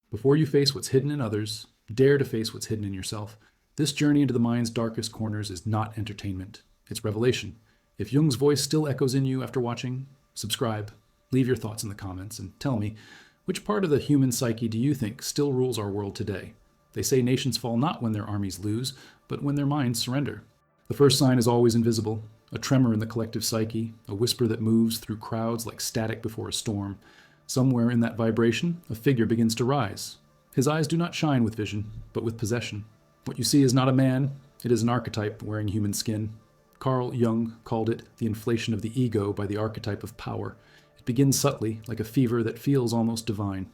Before you face what's hidden in others, dare to face what's hidden in yourself. This journey into the mind's darkest corners is not entertainment, it's revelation. If Jung's voice still echoes in you after watching, subscribe, leave your thoughts in the comments, and tell me, which part of the human psyche do you think still rules our world today? They say nations fall not when their armies lose, but when their minds surrender. The first sign is always invisible, a tremor in the collective psyche, a whisper that moves through crowds like static before a storm. Somewhere in that vibration, a figure begins to rise. His eyes do not shine with vision, but with possession. What you see is not a man, it is an archetype wearing human skin. Carl Jung called it the inflation of the ego by the archetype of power. It begins subtly, like a fever that feels almost divine.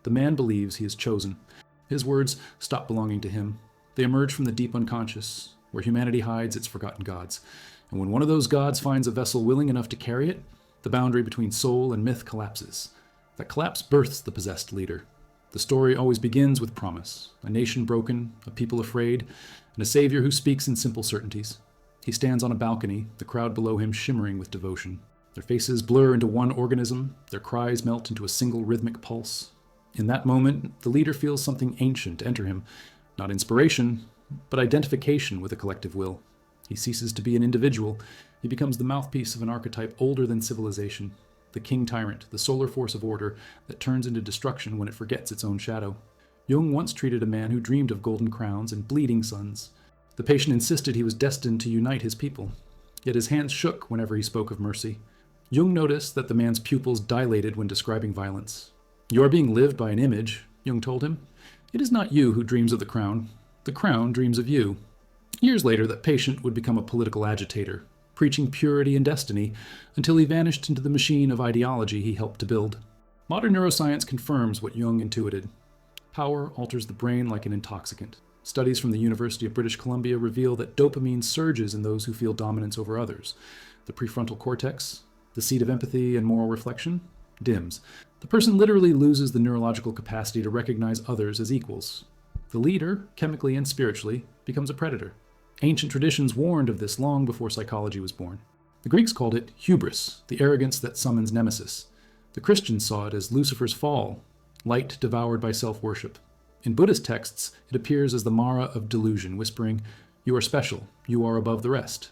The man believes he is chosen. His words stop belonging to him. They emerge from the deep unconscious, where humanity hides its forgotten gods. And when one of those gods finds a vessel willing enough to carry it, the boundary between soul and myth collapses. That collapse births the possessed leader. The story always begins with promise, a nation broken, a people afraid, and a savior who speaks in simple certainties. He stands on a balcony, the crowd below him shimmering with devotion. Their faces blur into one organism, their cries melt into a single rhythmic pulse. In that moment, the leader feels something ancient enter him, not inspiration, but identification with a collective will. He ceases to be an individual. He becomes the mouthpiece of an archetype older than civilization, the king tyrant, the solar force of order that turns into destruction when it forgets its own shadow. Jung once treated a man who dreamed of golden crowns and bleeding sons. The patient insisted he was destined to unite his people, yet his hands shook whenever he spoke of mercy. Jung noticed that the man's pupils dilated when describing violence. "You are being lived by an image," Jung told him. "It is not you who dreams of the crown dreams of you." Years later, that patient would become a political agitator, preaching purity and destiny until he vanished into the machine of ideology he helped to build. Modern neuroscience confirms what Jung intuited. Power alters the brain like an intoxicant. Studies from the University of British Columbia reveal that dopamine surges in those who feel dominance over others. The prefrontal cortex, the seat of empathy and moral reflection, dims. The person literally loses the neurological capacity to recognize others as equals. The leader, chemically and spiritually, becomes a predator. Ancient traditions warned of this long before psychology was born. The Greeks called it hubris, the arrogance that summons nemesis. The Christians saw it as Lucifer's fall, light devoured by self-worship. In Buddhist texts, it appears as the Mara of delusion, whispering, "You are special, you are above the rest."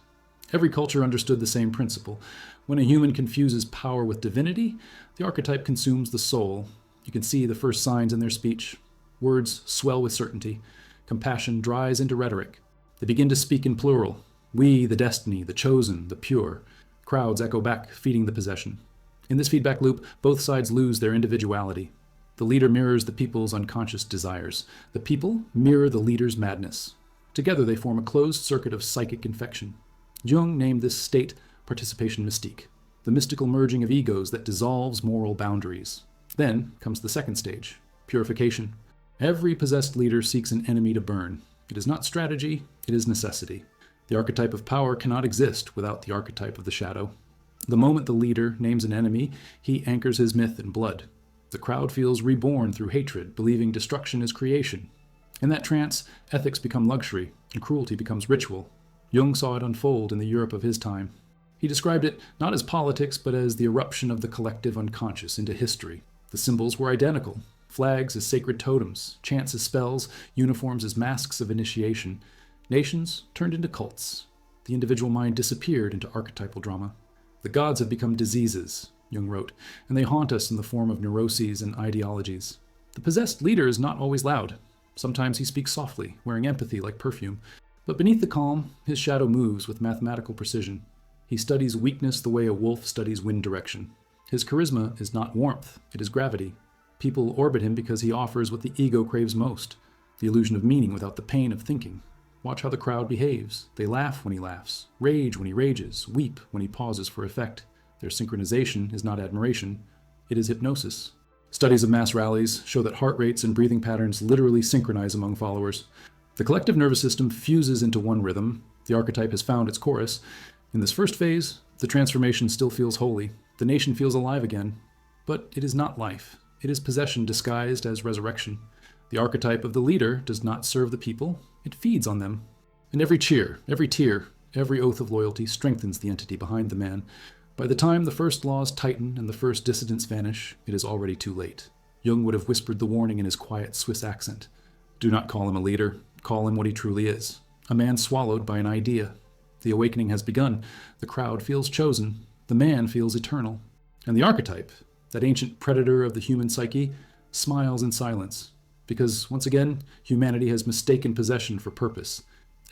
Every culture understood the same principle. When a human confuses power with divinity, the archetype consumes the soul. You can see the first signs in their speech. Words swell with certainty. Compassion dries into rhetoric. They begin to speak in plural. We, the destiny, the chosen, the pure. Crowds echo back, feeding the possession. In this feedback loop, both sides lose their individuality. The leader mirrors the people's unconscious desires. The people mirror the leader's madness. Together they form a closed circuit of psychic infection. Jung named this state participation mystique, the mystical merging of egos that dissolves moral boundaries. Then comes the second stage, purification. Every possessed leader seeks an enemy to burn. It is not strategy, it is necessity. The archetype of power cannot exist without the archetype of the shadow. The moment the leader names an enemy, he anchors his myth in blood. The crowd feels reborn through hatred, believing destruction is creation. In that trance, ethics become luxury, and cruelty becomes ritual. Jung saw it unfold in the Europe of his time. He described it not as politics, but as the eruption of the collective unconscious into history. The symbols were identical. Flags as sacred totems, chants as spells, uniforms as masks of initiation. Nations turned into cults. The individual mind disappeared into archetypal drama. The gods have become diseases, Jung wrote, and they haunt us in the form of neuroses and ideologies. The possessed leader is not always loud. Sometimes he speaks softly, wearing empathy like perfume. But beneath the calm, his shadow moves with mathematical precision. He studies weakness the way a wolf studies wind direction. His charisma is not warmth, it is gravity. People orbit him because he offers what the ego craves most, the illusion of meaning without the pain of thinking. Watch how the crowd behaves. They laugh when he laughs, rage when he rages, weep when he pauses for effect. Their synchronization is not admiration, it is hypnosis. Studies of mass rallies show that heart rates and breathing patterns literally synchronize among followers. The collective nervous system fuses into one rhythm. The archetype has found its chorus. In this first phase, the transformation still feels holy. The nation feels alive again. But it is not life. It is possession disguised as resurrection. The archetype of the leader does not serve the people, it feeds on them. And every cheer, every tear, every oath of loyalty strengthens the entity behind the man. By the time the first laws tighten and the first dissidents vanish, it is already too late. Jung would have whispered the warning in his quiet Swiss accent. Do not call him a leader. Call him what he truly is. A man swallowed by an idea. The awakening has begun. The crowd feels chosen. The man feels eternal. And the archetype, that ancient predator of the human psyche, smiles in silence. Because, once again, humanity has mistaken possession for purpose.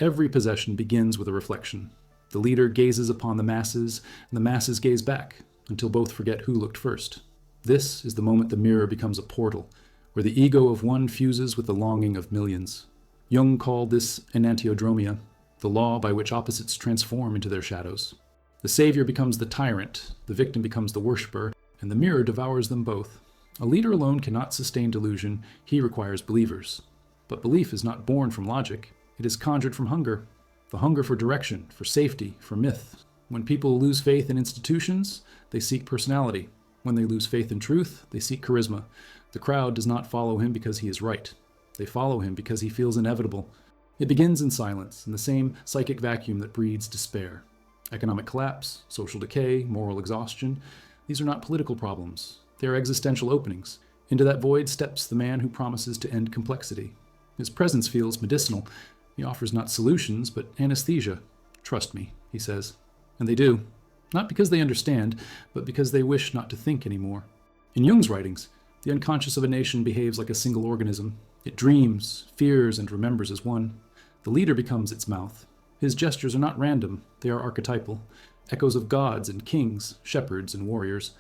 Every possession begins with a reflection. The leader gazes upon the masses, and the masses gaze back, until both forget who looked first. This is the moment the mirror becomes a portal, where the ego of one fuses with the longing of millions. Jung called this enantiodromia, the law by which opposites transform into their shadows. The savior becomes the tyrant, the victim becomes the worshipper, and the mirror devours them both. A leader alone cannot sustain delusion. He requires believers. But belief is not born from logic. It is conjured from hunger. The hunger for direction, for safety, for myth. When people lose faith in institutions, they seek personality. When they lose faith in truth, they seek charisma. The crowd does not follow him because he is right. They follow him because he feels inevitable. It begins in silence, in the same psychic vacuum that breeds despair. Economic collapse, social decay, moral exhaustion. These are not political problems. They are existential openings. Into that void steps the man who promises to end complexity. His presence feels medicinal. He offers not solutions, but anesthesia. Trust me, he says. And they do. Not because they understand, but because they wish not to think anymore. In Jung's writings, the unconscious of a nation behaves like a single organism. It dreams, fears, and remembers as one. The leader becomes its mouth. His gestures are not random. They are archetypal. Echoes of gods and kings, shepherds and warriors.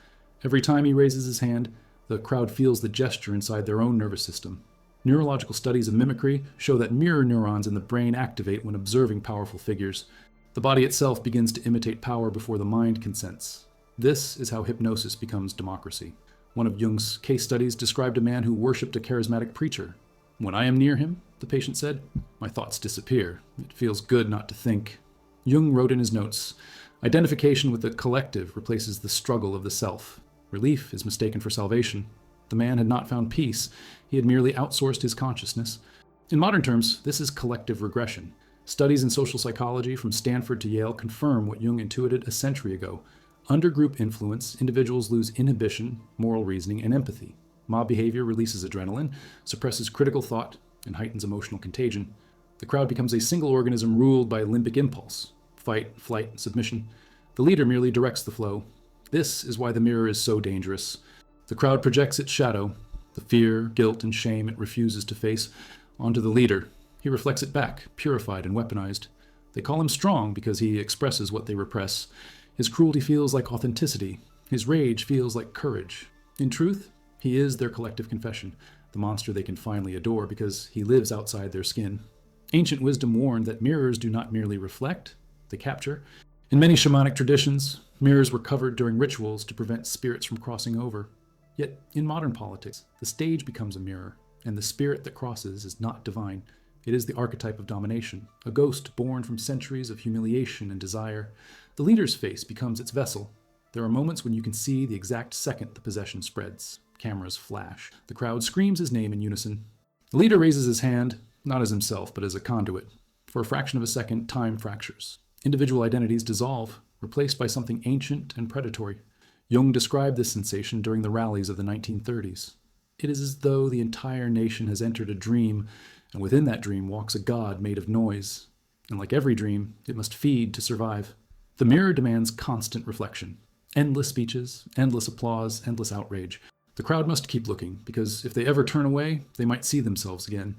Every time he raises his hand, the crowd feels the gesture inside their own nervous system. Neurological studies of mimicry show that mirror neurons in the brain activate when observing powerful figures. The body itself begins to imitate power before the mind consents. This is how hypnosis becomes democracy. One of Jung's case studies described a man who worshipped a charismatic preacher. When I am near him, the patient said, my thoughts disappear. It feels good not to think. Jung wrote in his notes, identification with the collective replaces the struggle of the self. Relief is mistaken for salvation. The man had not found peace. He had merely outsourced his consciousness. In modern terms, this is collective regression. Studies in social psychology from Stanford to Yale confirm what Jung intuited a century ago. Under group influence, individuals lose inhibition, moral reasoning, and empathy. Mob behavior releases adrenaline, suppresses critical thought, and heightens emotional contagion. The crowd becomes a single organism ruled by limbic impulse. Fight, flight, submission. The leader merely directs the flow. This is why the mirror is so dangerous. The crowd projects its shadow, the fear, guilt, and shame it refuses to face, onto the leader. He reflects it back, purified and weaponized. They call him strong because he expresses what they repress. His cruelty feels like authenticity. His rage feels like courage. In truth, he is their collective confession, the monster they can finally adore because he lives outside their skin. Ancient wisdom warned that mirrors do not merely reflect, they capture. In many shamanic traditions, mirrors were covered during rituals to prevent spirits from crossing over. Yet, in modern politics, the stage becomes a mirror, and the spirit that crosses is not divine. It is the archetype of domination, a ghost born from centuries of humiliation and desire. The leader's face becomes its vessel. There are moments when you can see the exact second the possession spreads. Cameras flash. The crowd screams his name in unison. The leader raises his hand, not as himself, but as a conduit. For a fraction of a second, time fractures. Individual identities dissolve, replaced by something ancient and predatory. Jung described this sensation during the rallies of the 1930s. It is as though the entire nation has entered a dream, and within that dream walks a god made of noise. And like every dream, it must feed to survive. The mirror demands constant reflection. Endless speeches, endless applause, endless outrage. The crowd must keep looking, because if they ever turn away, they might see themselves again.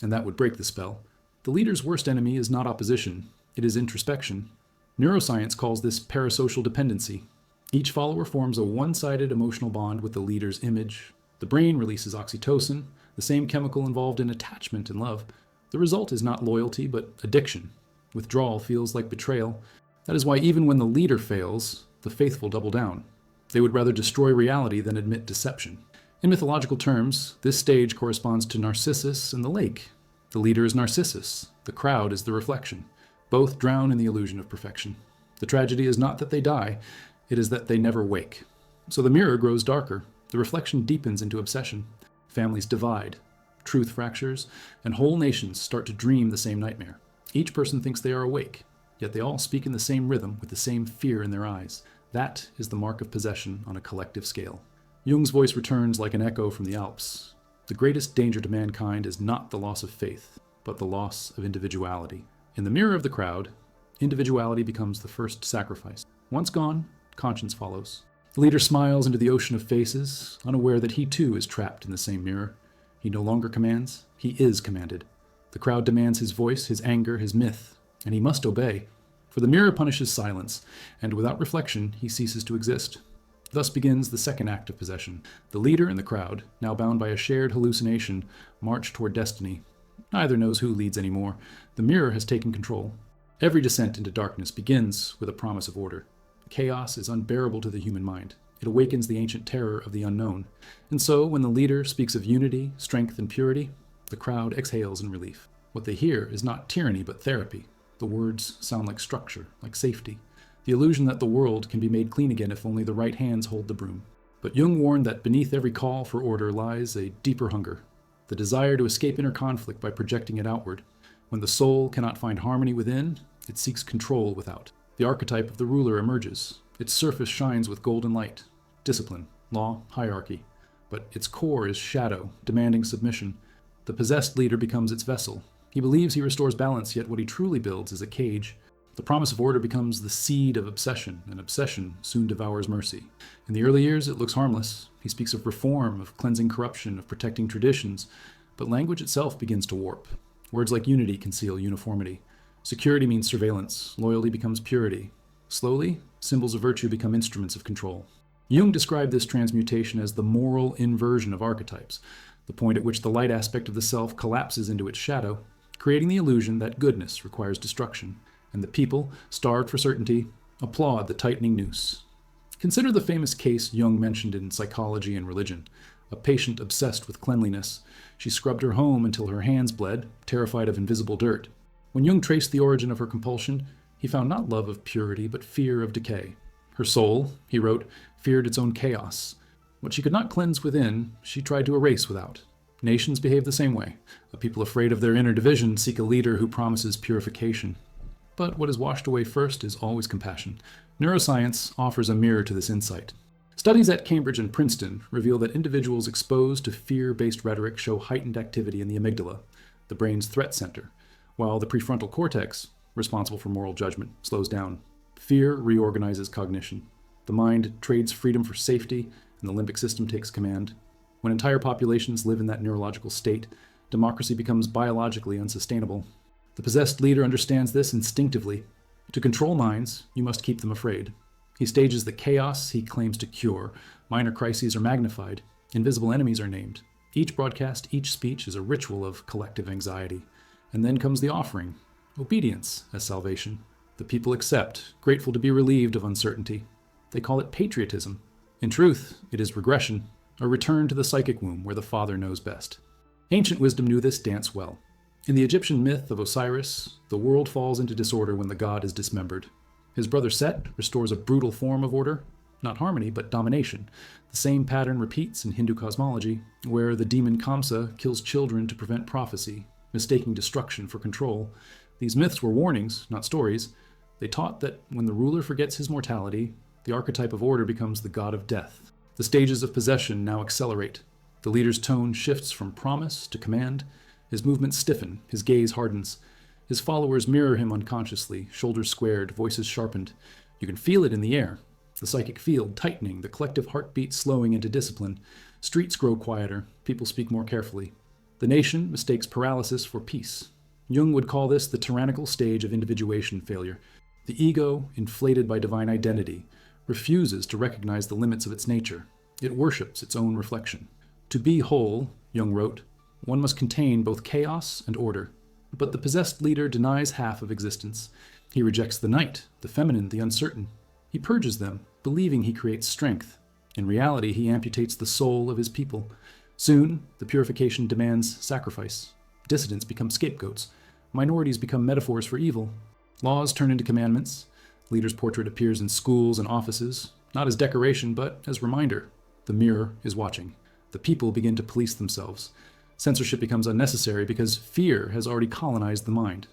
And that would break the spell. The leader's worst enemy is not opposition. It is introspection. Neuroscience calls this parasocial dependency. Each follower forms a one-sided emotional bond with the leader's image. The brain releases oxytocin, the same chemical involved in attachment and love. The result is not loyalty, but addiction. Withdrawal feels like betrayal. That is why even when the leader fails, the faithful double down. They would rather destroy reality than admit deception. In mythological terms, this stage corresponds to Narcissus and the lake. The leader is Narcissus. The crowd is the reflection. Both drown in the illusion of perfection. The tragedy is not that they die, it is that they never wake. So the mirror grows darker. The reflection deepens into obsession. Families divide. Truth fractures, and whole nations start to dream the same nightmare. Each person thinks they are awake, yet they all speak in the same rhythm with the same fear in their eyes. That is the mark of possession on a collective scale. Jung's voice returns like an echo from the Alps. The greatest danger to mankind is not the loss of faith, but the loss of individuality. In the mirror of the crowd, individuality becomes the first sacrifice. Once gone, conscience follows. The leader smiles into the ocean of faces, unaware that he too is trapped in the same mirror. He no longer commands, he is commanded. The crowd demands his voice, his anger, his myth, and he must obey. For the mirror punishes silence, and without reflection, he ceases to exist. Thus begins the second act of possession. The leader and the crowd, now bound by a shared hallucination, march toward destiny. Neither knows who leads anymore. The mirror has taken control. Every descent into darkness begins with a promise of order. Chaos is unbearable to the human mind. It awakens the ancient terror of the unknown. And so, when the leader speaks of unity, strength, and purity, the crowd exhales in relief. What they hear is not tyranny, but therapy. The words sound like structure, like safety. The illusion that the world can be made clean again if only the right hands hold the broom. But Jung warned that beneath every call for order lies a deeper hunger, the desire to escape inner conflict by projecting it outward. When the soul cannot find harmony within, it seeks control without. The archetype of the ruler emerges. Its surface shines with golden light, discipline, law, hierarchy. But its core is shadow, demanding submission. The possessed leader becomes its vessel. He believes he restores balance, yet what he truly builds is a cage. The promise of order becomes the seed of obsession, and obsession soon devours mercy. In the early years, it looks harmless. He speaks of reform, of cleansing corruption, of protecting traditions. But language itself begins to warp. Words like unity conceal uniformity. Security means surveillance. Loyalty becomes purity. Slowly, symbols of virtue become instruments of control. Jung described this transmutation as the moral inversion of archetypes, the point at which the light aspect of the self collapses into its shadow, creating the illusion that goodness requires destruction. And the people, starved for certainty, applaud the tightening noose. Consider the famous case Jung mentioned in Psychology and Religion. A patient obsessed with cleanliness. She scrubbed her home until her hands bled, terrified of invisible dirt. When Jung traced the origin of her compulsion, he found not love of purity, but fear of decay. Her soul, he wrote, feared its own chaos. What she could not cleanse within, she tried to erase without. Nations behave the same way. A people afraid of their inner division seek a leader who promises purification. But what is washed away first is always compassion. Neuroscience offers a mirror to this insight. Studies at Cambridge and Princeton reveal that individuals exposed to fear-based rhetoric show heightened activity in the amygdala, the brain's threat center, while the prefrontal cortex, responsible for moral judgment, slows down. Fear reorganizes cognition. The mind trades freedom for safety, and the limbic system takes command. When entire populations live in that neurological state, democracy becomes biologically unsustainable. The possessed leader understands this instinctively. To control minds, you must keep them afraid. He stages the chaos he claims to cure. Minor crises are magnified. Invisible enemies are named. Each broadcast, each speech is a ritual of collective anxiety. And then comes the offering, obedience as salvation. The people accept, grateful to be relieved of uncertainty. They call it patriotism. In truth, it is regression, a return to the psychic womb where the father knows best. Ancient wisdom knew this dance well. In the Egyptian myth of Osiris, the world falls into disorder when the god is dismembered. His brother Set restores a brutal form of order, not harmony, but domination. The same pattern repeats in Hindu cosmology, where the demon Kamsa kills children to prevent prophecy, mistaking destruction for control. These myths were warnings, not stories. They taught that when the ruler forgets his mortality, the archetype of order becomes the god of death. The stages of possession now accelerate. The leader's tone shifts from promise to command. His movements stiffen, his gaze hardens. His followers mirror him unconsciously, shoulders squared, voices sharpened. You can feel it in the air. The psychic field tightening, the collective heartbeat slowing into discipline. Streets grow quieter, people speak more carefully. The nation mistakes paralysis for peace. Jung would call this the tyrannical stage of individuation failure. The ego, inflated by divine identity, refuses to recognize the limits of its nature. It worships its own reflection. To be whole, Jung wrote, one must contain both chaos and order. But the possessed leader denies half of existence. He rejects the night, the feminine, the uncertain. He purges them, believing he creates strength. In reality, he amputates the soul of his people. Soon, the purification demands sacrifice. Dissidents become scapegoats. Minorities become metaphors for evil. Laws turn into commandments. Leader's portrait appears in schools and offices, not as decoration, but as reminder. The mirror is watching. The people begin to police themselves. Censorship becomes unnecessary because fear has already colonized the mind.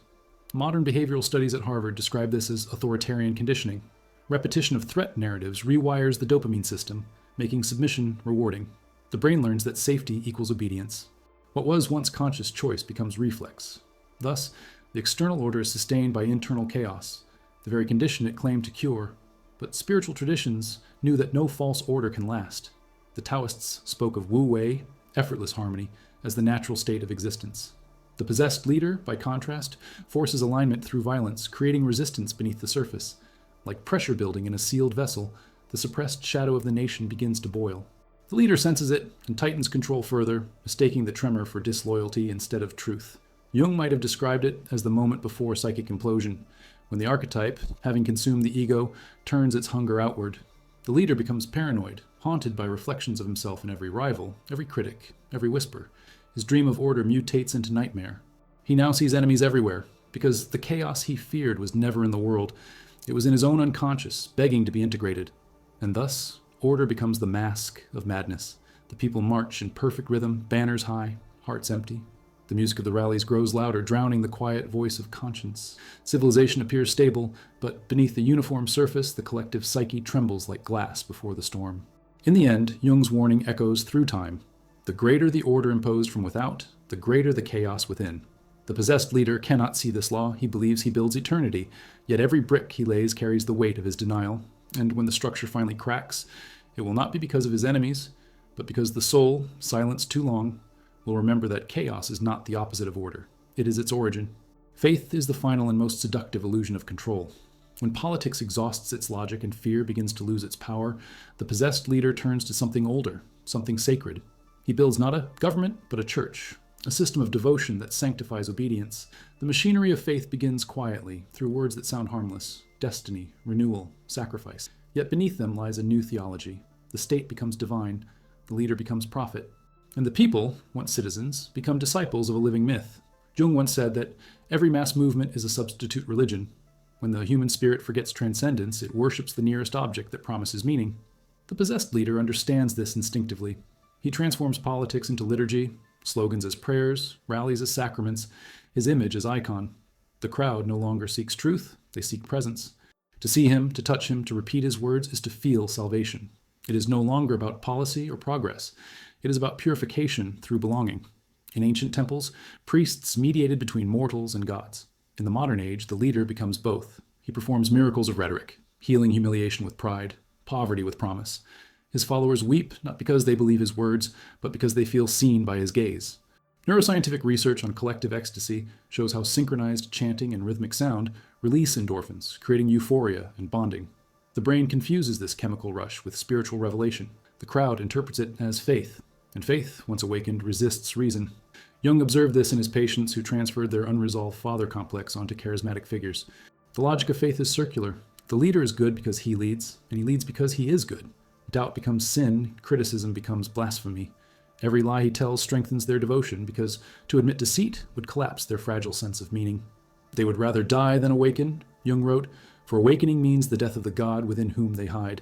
Modern behavioral studies at Harvard describe this as authoritarian conditioning. Repetition of threat narratives rewires the dopamine system. making submission rewarding. The brain learns that safety equals obedience. What was once conscious choice becomes reflex. Thus, the external order is sustained by internal chaos, the very condition it claimed to cure. But spiritual traditions knew that no false order can last. The Taoists spoke of wu-wei, effortless harmony, as the natural state of existence. The possessed leader, by contrast, forces alignment through violence, creating resistance beneath the surface. Like pressure building in a sealed vessel, the suppressed shadow of the nation begins to boil. The leader senses it and tightens control further, mistaking the tremor for disloyalty instead of truth. Jung might have described it as the moment before psychic implosion, when the archetype, having consumed the ego, turns its hunger outward. The leader becomes paranoid, haunted by reflections of himself in every rival, every critic, every whisper. His dream of order mutates into nightmare. He now sees enemies everywhere, because the chaos he feared was never in the world. It was in his own unconscious, begging to be integrated. And thus, order becomes the mask of madness. The people march in perfect rhythm, banners high, hearts empty. The music of the rallies grows louder, drowning the quiet voice of conscience. Civilization appears stable, but beneath the uniform surface, the collective psyche trembles like glass before the storm. In the end, Jung's warning echoes through time. The greater the order imposed from without, the greater the chaos within. The possessed leader cannot see this law. He believes he builds eternity, yet every brick he lays carries the weight of his denial. And when the structure finally cracks, it will not be because of his enemies, but because the soul, silenced too long, will remember that chaos is not the opposite of order. It is its origin. Faith is the final and most seductive illusion of control. When politics exhausts its logic and fear begins to lose its power, the possessed leader turns to something older, something sacred. He builds not a government, but a church, a system of devotion that sanctifies obedience. The machinery of faith begins quietly, through words that sound harmless: destiny, renewal, sacrifice. Yet beneath them lies a new theology. The state becomes divine, the leader becomes prophet, and the people, once citizens, become disciples of a living myth. Jung once said that every mass movement is a substitute religion. When the human spirit forgets transcendence, it worships the nearest object that promises meaning. The possessed leader understands this instinctively. He transforms politics into liturgy, slogans as prayers, rallies as sacraments, his image as icon. The crowd no longer seeks truth, they seek presence. To see him, to touch him, to repeat his words is to feel salvation. It is no longer about policy or progress. It is about purification through belonging. In ancient temples, priests mediated between mortals and gods. In the modern age, the leader becomes both. He performs miracles of rhetoric, healing humiliation with pride, poverty with promise. His followers weep not because they believe his words, but because they feel seen by his gaze. Neuroscientific research on collective ecstasy shows how synchronized chanting and rhythmic sound release endorphins, creating euphoria and bonding. The brain confuses this chemical rush with spiritual revelation. The crowd interprets it as faith, and faith, once awakened, resists reason. Jung observed this in his patients who transferred their unresolved father complex onto charismatic figures. The logic of faith is circular. The leader is good because he leads, and he leads because he is good. Doubt becomes sin, criticism becomes blasphemy. Every lie he tells strengthens their devotion, because to admit deceit would collapse their fragile sense of meaning. They would rather die than awaken, Jung wrote, for awakening means the death of the God within whom they hide.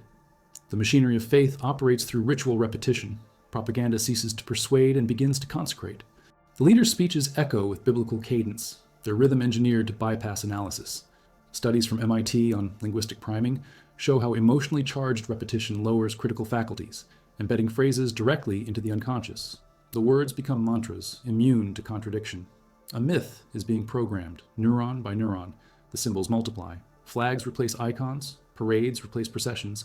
The machinery of faith operates through ritual repetition. Propaganda ceases to persuade and begins to consecrate. The leader's speeches echo with biblical cadence, their rhythm engineered to bypass analysis. Studies from MIT on linguistic priming show how emotionally charged repetition lowers critical faculties, embedding phrases directly into the unconscious. The words become mantras, immune to contradiction. A myth is being programmed, neuron by neuron. The symbols multiply. Flags replace icons, parades replace processions.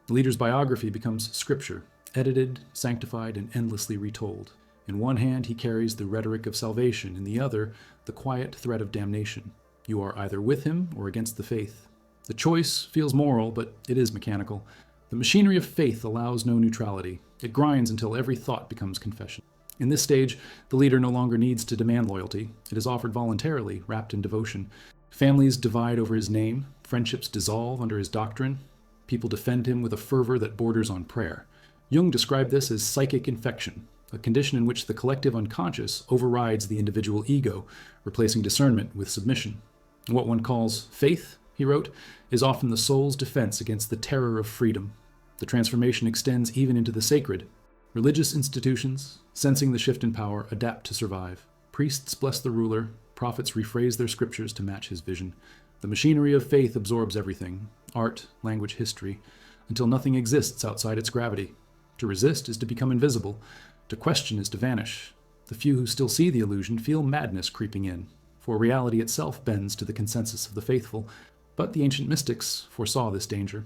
The leader's biography becomes scripture, edited, sanctified, and endlessly retold. In one hand, he carries the rhetoric of salvation, in the other, the quiet threat of damnation. You are either with him or against the faith. The choice feels moral, but it is mechanical. The machinery of faith allows no neutrality. It grinds until every thought becomes confession. In this stage, the leader no longer needs to demand loyalty. It is offered voluntarily, wrapped in devotion. Families divide over his name. Friendships dissolve under his doctrine. People defend him with a fervor that borders on prayer. Jung described this as psychic infection, a condition in which the collective unconscious overrides the individual ego, replacing discernment with submission. What one calls faith, he wrote, is often the soul's defense against the terror of freedom. The transformation extends even into the sacred. Religious institutions, sensing the shift in power, adapt to survive. Priests bless the ruler, prophets rephrase their scriptures to match his vision. The machinery of faith absorbs everything, art, language, history, until nothing exists outside its gravity. To resist is to become invisible. To question is to vanish. The few who still see the illusion feel madness creeping in, for reality itself bends to the consensus of the faithful, but the ancient mystics foresaw this danger.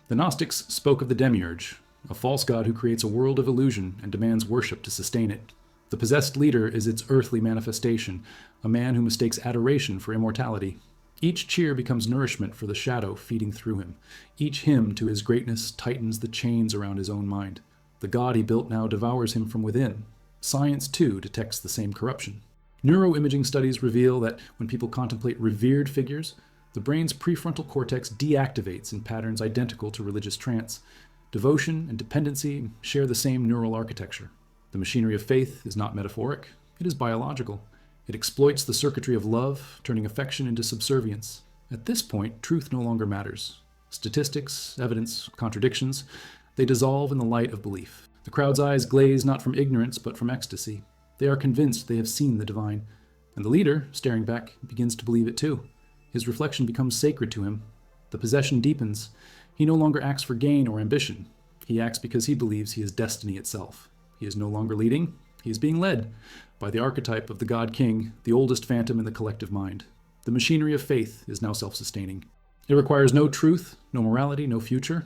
The Gnostics spoke of the demiurge, a false god who creates a world of illusion and demands worship to sustain it. The possessed leader is its earthly manifestation, a man who mistakes adoration for immortality. Each cheer becomes nourishment for the shadow feeding through him. Each hymn to his greatness tightens the chains around his own mind. The god he built now devours him from within. Science, too, detects the same corruption. Neuroimaging studies reveal that when people contemplate revered figures, the brain's prefrontal cortex deactivates in patterns identical to religious trance. Devotion and dependency share the same neural architecture. The machinery of faith is not metaphoric, it is biological. It exploits the circuitry of love, turning affection into subservience. At this point, truth no longer matters. Statistics, evidence, contradictions, they dissolve in the light of belief. The crowd's eyes glaze not from ignorance, but from ecstasy. They are convinced they have seen the divine. And the leader, staring back, begins to believe it too. His reflection becomes sacred to him. The possession deepens. He no longer acts for gain or ambition. He acts because he believes he is destiny itself. He is no longer leading. He is being led by the archetype of the God King, the oldest phantom in the collective mind. The machinery of faith is now self-sustaining. It requires no truth, no morality, no future.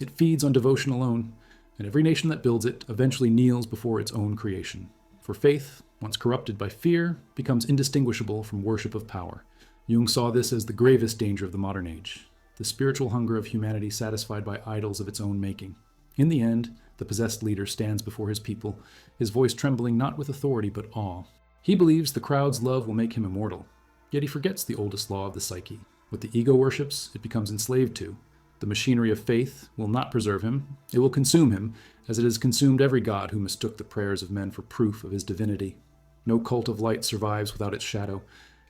It feeds on devotion alone, and every nation that builds it eventually kneels before its own creation. For faith, once corrupted by fear, becomes indistinguishable from worship of power. Jung saw this as the gravest danger of the modern age, the spiritual hunger of humanity satisfied by idols of its own making. In the end, the possessed leader stands before his people, his voice trembling not with authority but awe. He believes the crowd's love will make him immortal, yet he forgets the oldest law of the psyche. What the ego worships, it becomes enslaved to. The machinery of faith will not preserve him, it will consume him, as it has consumed every god who mistook the prayers of men for proof of his divinity. No cult of light survives without its shadow.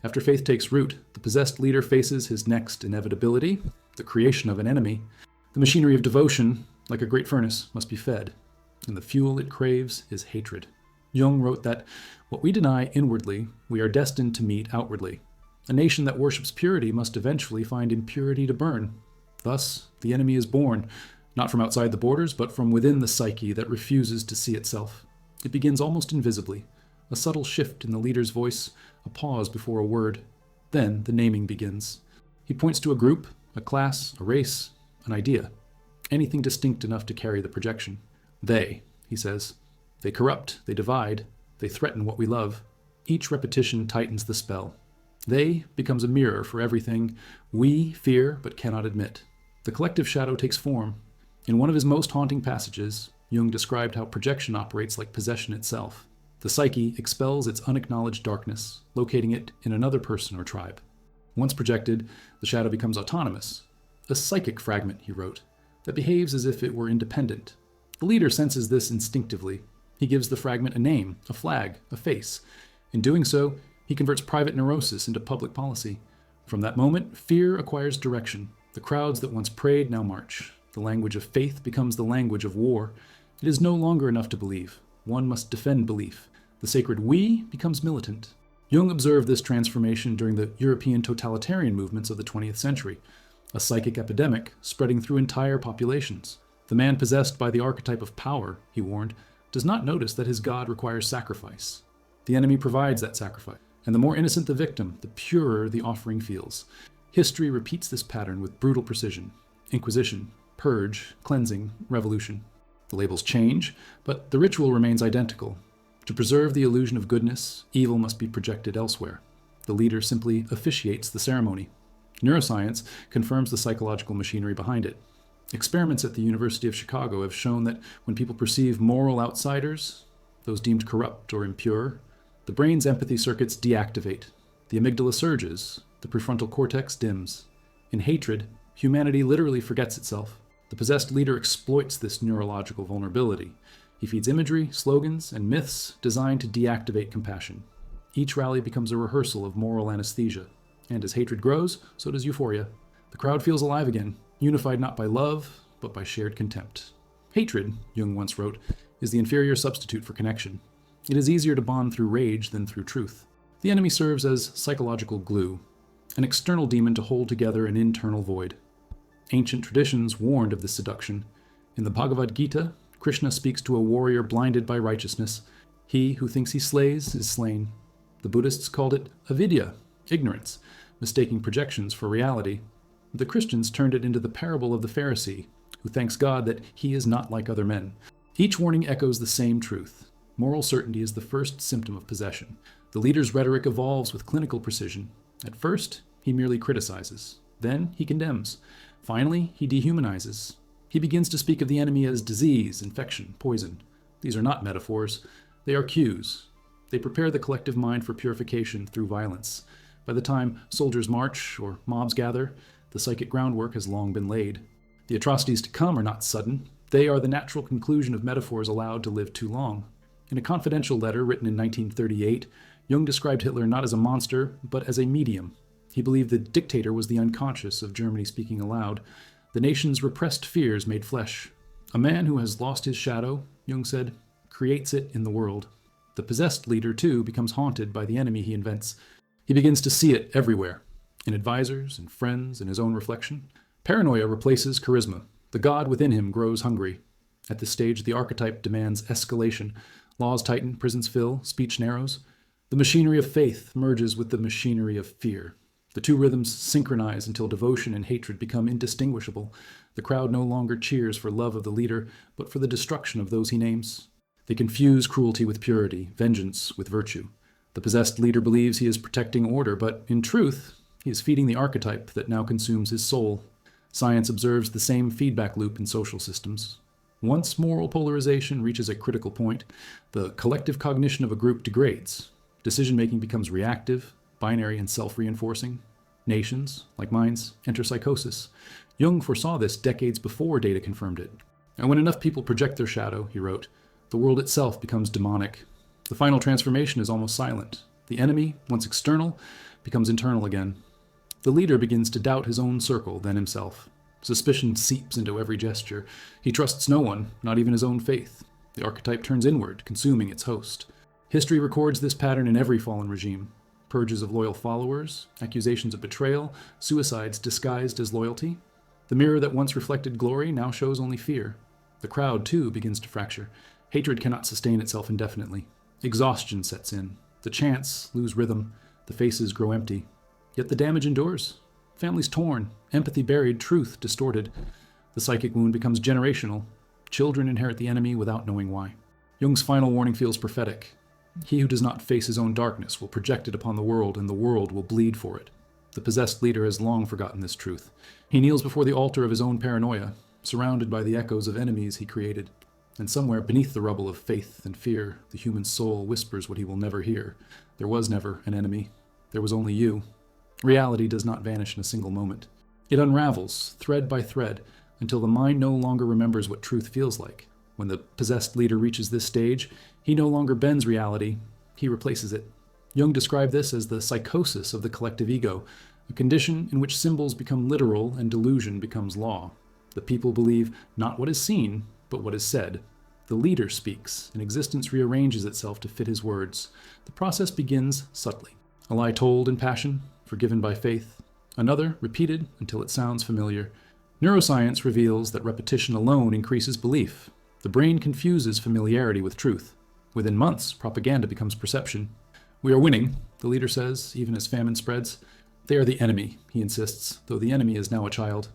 After faith takes root, the possessed leader faces his next inevitability, the creation of an enemy. The machinery of devotion, like a great furnace, must be fed, and the fuel it craves is hatred. Jung wrote that what we deny inwardly, we are destined to meet outwardly. A nation that worships purity must eventually find impurity to burn. Thus, the enemy is born, not from outside the borders, but from within the psyche that refuses to see itself. It begins almost invisibly, a subtle shift in the leader's voice, a pause before a word. Then the naming begins. He points to a group, a class, a race, an idea. Anything distinct enough to carry the projection. They, he says. They corrupt, they divide, they threaten what we love. Each repetition tightens the spell. They becomes a mirror for everything we fear but cannot admit. The collective shadow takes form. In one of his most haunting passages, Jung described how projection operates like possession itself. The psyche expels its unacknowledged darkness, locating it in another person or tribe. Once projected, the shadow becomes autonomous. A psychic fragment, he wrote, that behaves as if it were independent. The leader senses this instinctively. He gives the fragment a name, a flag, a face. In doing so, he converts private neurosis into public policy. From that moment, fear acquires direction. The crowds that once prayed now march. The language of faith becomes the language of war. It is no longer enough to believe. One must defend belief. The sacred we becomes militant. Jung observed this transformation during the European totalitarian movements of the 20th century, a psychic epidemic spreading through entire populations. The man possessed by the archetype of power, he warned, does not notice that his god requires sacrifice. The enemy provides that sacrifice, and the more innocent the victim, the purer the offering feels. History repeats this pattern with brutal precision. Inquisition, purge, cleansing, revolution. The labels change, but the ritual remains identical. To preserve the illusion of goodness, evil must be projected elsewhere. The leader simply officiates the ceremony. Neuroscience confirms the psychological machinery behind it. Experiments at the University of Chicago have shown that when people perceive moral outsiders, those deemed corrupt or impure, the brain's empathy circuits deactivate. The amygdala surges, the prefrontal cortex dims. In hatred, humanity literally forgets itself. The possessed leader exploits this neurological vulnerability. He feeds imagery, slogans, and myths designed to deactivate compassion. Each rally becomes a rehearsal of moral anesthesia. And as hatred grows, so does euphoria. The crowd feels alive again, unified not by love, but by shared contempt. Hatred, Jung once wrote, is the inferior substitute for connection. It is easier to bond through rage than through truth. The enemy serves as psychological glue, an external demon to hold together an internal void. Ancient traditions warned of this seduction. In the Bhagavad Gita, Krishna speaks to a warrior blinded by righteousness. He who thinks he slays is slain. The Buddhists called it avidya, ignorance, mistaking projections for reality. The Christians turned it into the parable of the Pharisee, who thanks God that he is not like other men. Each warning echoes the same truth. Moral certainty is the first symptom of possession. The leader's rhetoric evolves with clinical precision. At first, he merely criticizes. Then he condemns. Finally, he dehumanizes. He begins to speak of the enemy as disease, infection, poison. These are not metaphors. They are cues. They prepare the collective mind for purification through violence. By the time soldiers march or mobs gather, the psychic groundwork has long been laid. The atrocities to come are not sudden. They are the natural conclusion of metaphors allowed to live too long. In a confidential letter written in 1938, Jung described Hitler not as a monster, but as a medium. He believed the dictator was the unconscious of Germany speaking aloud, the nation's repressed fears made flesh. A man who has lost his shadow, Jung said, creates it in the world. The possessed leader, too, becomes haunted by the enemy he invents. He begins to see it everywhere, in advisors and friends, in his own reflection. Paranoia replaces charisma. The god within him grows hungry. At this stage, the archetype demands escalation. Laws tighten, prisons fill, speech narrows. The machinery of faith merges with the machinery of fear. The two rhythms synchronize until devotion and hatred become indistinguishable. The crowd no longer cheers for love of the leader, but for the destruction of those he names. They confuse cruelty with purity, vengeance with virtue. The possessed leader believes he is protecting order, but in truth, he is feeding the archetype that now consumes his soul. Science observes the same feedback loop in social systems. Once moral polarization reaches a critical point, the collective cognition of a group degrades. Decision-making becomes reactive, binary, and self-reinforcing. Nations, like minds, enter psychosis. Jung foresaw this decades before data confirmed it. And when enough people project their shadow, he wrote, the world itself becomes demonic. The final transformation is almost silent. The enemy, once external, becomes internal again. The leader begins to doubt his own circle, then himself. Suspicion seeps into every gesture. He trusts no one, not even his own faith. The archetype turns inward, consuming its host. History records this pattern in every fallen regime. Purges of loyal followers, accusations of betrayal, suicides disguised as loyalty. The mirror that once reflected glory now shows only fear. The crowd, too, begins to fracture. Hatred cannot sustain itself indefinitely. Exhaustion sets in. The chants lose rhythm. The faces grow empty. Yet the damage endures. Families torn, empathy buried, truth distorted. The psychic wound becomes generational. Children inherit the enemy without knowing why. Jung's final warning feels prophetic. He who does not face his own darkness will project it upon the world, and the world will bleed for it. The possessed leader has long forgotten this truth. He kneels before the altar of his own paranoia, surrounded by the echoes of enemies he created. And somewhere beneath the rubble of faith and fear, the human soul whispers what he will never hear. There was never an enemy. There was only you. Reality does not vanish in a single moment. It unravels, thread by thread, until the mind no longer remembers what truth feels like. When the possessed leader reaches this stage, he no longer bends reality, he replaces it. Jung described this as the psychosis of the collective ego, a condition in which symbols become literal and delusion becomes law. The people believe not what is seen, but what is said. The leader speaks, and existence rearranges itself to fit his words. The process begins subtly. A lie told in passion, forgiven by faith. Another repeated until it sounds familiar. Neuroscience reveals that repetition alone increases belief. The brain confuses familiarity with truth. Within months, propaganda becomes perception. We are winning, the leader says, even as famine spreads. They are the enemy, he insists, though the enemy is now a child.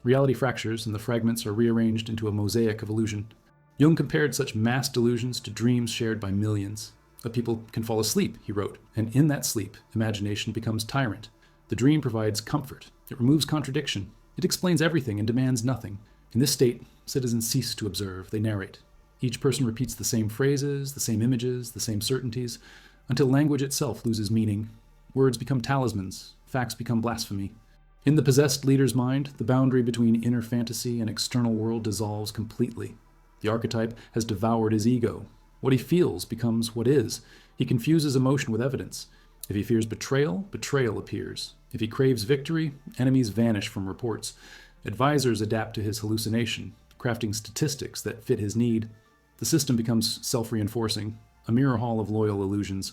Reality fractures, and the fragments are rearranged into a mosaic of illusion. Jung compared such mass delusions to dreams shared by millions. A people can fall asleep, he wrote, and in that sleep, imagination becomes tyrant. The dream provides comfort. It removes contradiction. It explains everything and demands nothing. In this state, citizens cease to observe. They narrate. Each person repeats the same phrases, the same images, the same certainties, until language itself loses meaning. Words become talismans. Facts become blasphemy. In the possessed leader's mind, the boundary between inner fantasy and external world dissolves completely. The archetype has devoured his ego. What he feels becomes what is. He confuses emotion with evidence. If he fears betrayal, betrayal appears. If he craves victory, enemies vanish from reports. Advisors adapt to his hallucination, crafting statistics that fit his need. The system becomes self-reinforcing, a mirror hall of loyal illusions.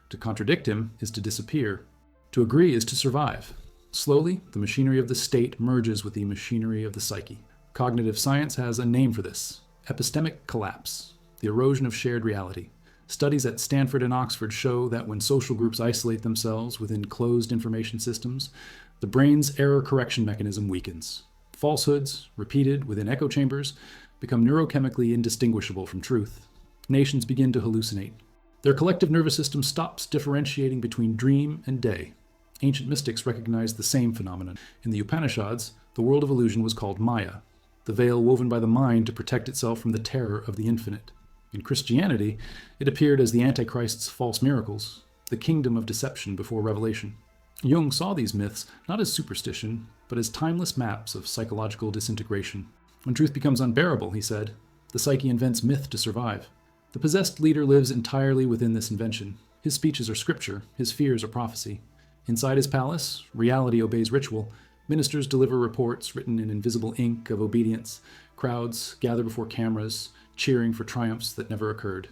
To contradict him is to disappear. To agree is to survive. Slowly, the machinery of the state merges with the machinery of the psyche. Cognitive science has a name for this: Epistemic collapse, the erosion of shared reality. Studies at Stanford and Oxford show that when social groups isolate themselves within closed information systems, the brain's error correction mechanism weakens. Falsehoods, repeated within echo chambers, become neurochemically indistinguishable from truth. Nations begin to hallucinate. Their collective nervous system stops differentiating between dream and day. Ancient mystics recognized the same phenomenon. In the Upanishads, the world of illusion was called Maya, the veil woven by the mind to protect itself from the terror of the infinite. In Christianity, it appeared as the Antichrist's false miracles, the kingdom of deception before revelation. Jung saw these myths not as superstition, but as timeless maps of psychological disintegration. When truth becomes unbearable, he said, the psyche invents myth to survive. The possessed leader lives entirely within this invention. His speeches are scripture, his fears are prophecy. Inside his palace, reality obeys ritual. Ministers deliver reports written in invisible ink of obedience. Crowds gather before cameras, cheering for triumphs that never occurred.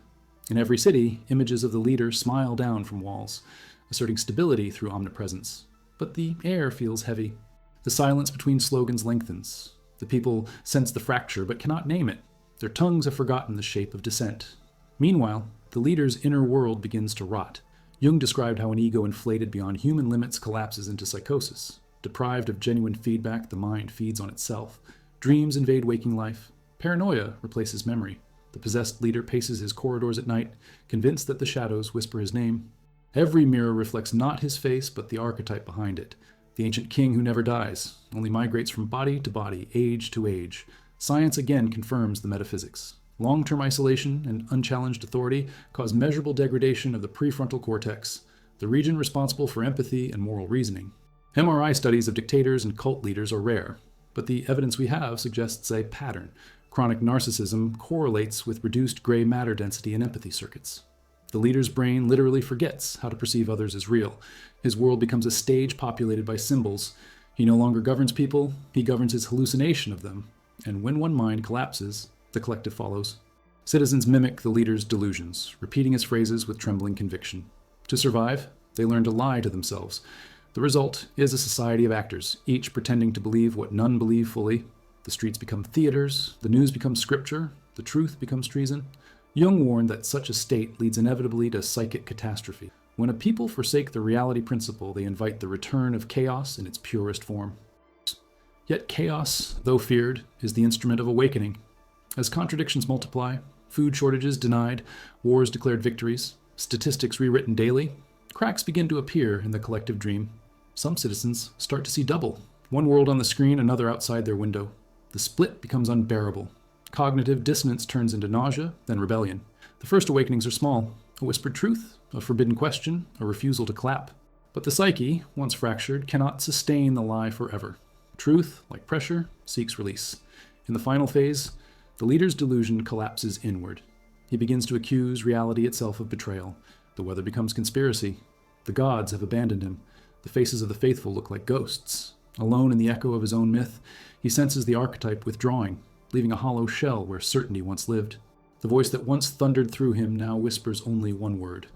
In every city, images of the leader smile down from walls, asserting stability through omnipresence. But the air feels heavy. The silence between slogans lengthens. The people sense the fracture but cannot name it. Their tongues have forgotten the shape of dissent. Meanwhile, the leader's inner world begins to rot. Jung described how an ego inflated beyond human limits collapses into psychosis. Deprived of genuine feedback, the mind feeds on itself. Dreams invade waking life. Paranoia replaces memory. The possessed leader paces his corridors at night, convinced that the shadows whisper his name. Every mirror reflects not his face, but the archetype behind it. The ancient king who never dies, only migrates from body to body, age to age. Science again confirms the metaphysics. Long-term isolation and unchallenged authority cause measurable degradation of the prefrontal cortex, the region responsible for empathy and moral reasoning. MRI studies of dictators and cult leaders are rare, but the evidence we have suggests a pattern. Chronic narcissism correlates with reduced gray matter density in empathy circuits. The leader's brain literally forgets how to perceive others as real. His world becomes a stage populated by symbols. He no longer governs people, he governs his hallucination of them. And when one mind collapses, the collective follows. Citizens mimic the leader's delusions, repeating his phrases with trembling conviction. To survive, they learn to lie to themselves. The result is a society of actors, each pretending to believe what none believe fully. The streets become theaters, the news becomes scripture, the truth becomes treason. Jung warned that such a state leads inevitably to psychic catastrophe. When a people forsake the reality principle, they invite the return of chaos in its purest form. Yet chaos, though feared, is the instrument of awakening. As contradictions multiply, food shortages denied, wars declared victories, statistics rewritten daily, cracks begin to appear in the collective dream. Some citizens start to see double, one world on the screen, another outside their window. The split becomes unbearable. Cognitive dissonance turns into nausea, then rebellion. The first awakenings are small, a whispered truth, a forbidden question, a refusal to clap. But the psyche, once fractured, cannot sustain the lie forever. Truth, like pressure, seeks release. In the final phase, the leader's delusion collapses inward. He begins to accuse reality itself of betrayal. The weather becomes conspiracy. The gods have abandoned him. The faces of the faithful look like ghosts. Alone in the echo of his own myth, he senses the archetype withdrawing, leaving a hollow shell where certainty once lived. The voice that once thundered through him now whispers only one word: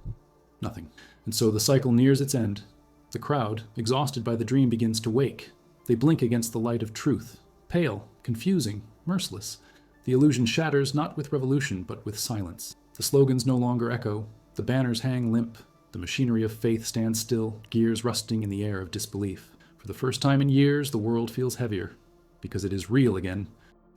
nothing. And so the cycle nears its end. The crowd, exhausted by the dream, begins to wake. They blink against the light of truth, pale, confusing, merciless. The illusion shatters not with revolution, but with silence. The slogans no longer echo. The banners hang limp. The machinery of faith stands still, gears rusting in the air of disbelief. For the first time in years, the world feels heavier, because it is real again.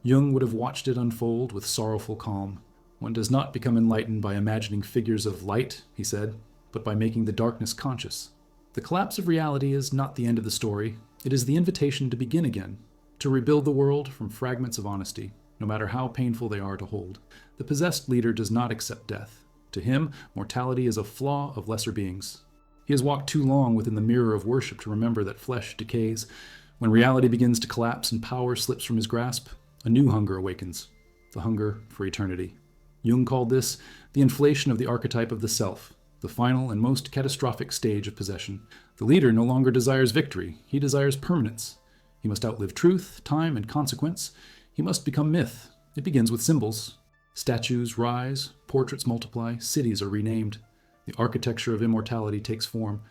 Jung would have watched it unfold with sorrowful calm. One does not become enlightened by imagining figures of light, he said, but by making the darkness conscious. The collapse of reality is not the end of the story. It is the invitation to begin again, to rebuild the world from fragments of honesty, no matter how painful they are to hold. The possessed leader does not accept death. To him, mortality is a flaw of lesser beings. He has walked too long within the mirror of worship to remember that flesh decays. When reality begins to collapse and power slips from his grasp, a new hunger awakens, the hunger for eternity. Jung called this the inflation of the archetype of the self, the final and most catastrophic stage of possession. The leader no longer desires victory, he desires permanence. He must outlive truth, time, and consequence. He must become myth. It begins with symbols. Statues rise, portraits multiply, cities are renamed. The architecture of immortality takes form,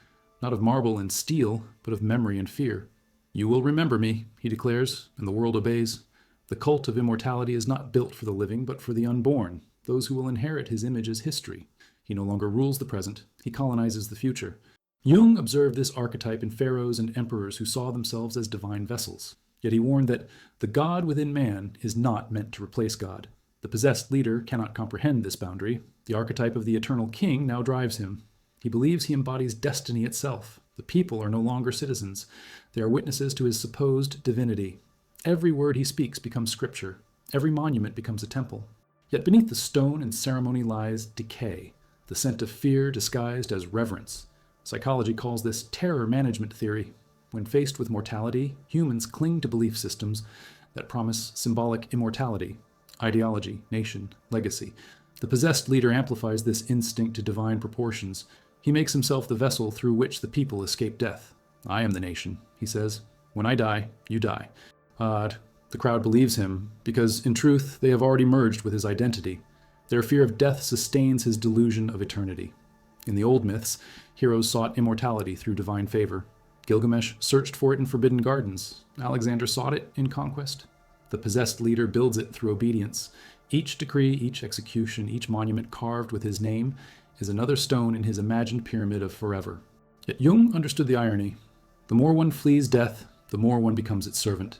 not of marble and steel, but of memory and fear. You will remember me, he declares, and the world obeys. The cult of immortality is not built for the living, but for the unborn, those who will inherit his image as history. He no longer rules the present, he colonizes the future. Jung observed this archetype in pharaohs and emperors who saw themselves as divine vessels. Yet he warned that the God within man is not meant to replace God. The possessed leader cannot comprehend this boundary. The archetype of the eternal king now drives him. He believes he embodies destiny itself. The people are no longer citizens. They are witnesses to his supposed divinity. Every word he speaks becomes scripture. Every monument becomes a temple. Yet beneath the stone and ceremony lies decay, the scent of fear disguised as reverence. Psychology calls this terror management theory. When faced with mortality, humans cling to belief systems that promise symbolic immortality, ideology, nation, legacy. The possessed leader amplifies this instinct to divine proportions. He makes himself the vessel through which the people escape death. I am the nation, he says. When I die, you die. Odd. The crowd believes him, because in truth they have already merged with his identity. Their fear of death sustains his delusion of eternity. In the old myths, heroes sought immortality through divine favor. Gilgamesh searched for it in forbidden gardens. Alexander sought it in conquest. The possessed leader builds it through obedience. Each decree, each execution, each monument carved with his name is another stone in his imagined pyramid of forever. Yet Jung understood the irony. The more one flees death, the more one becomes its servant.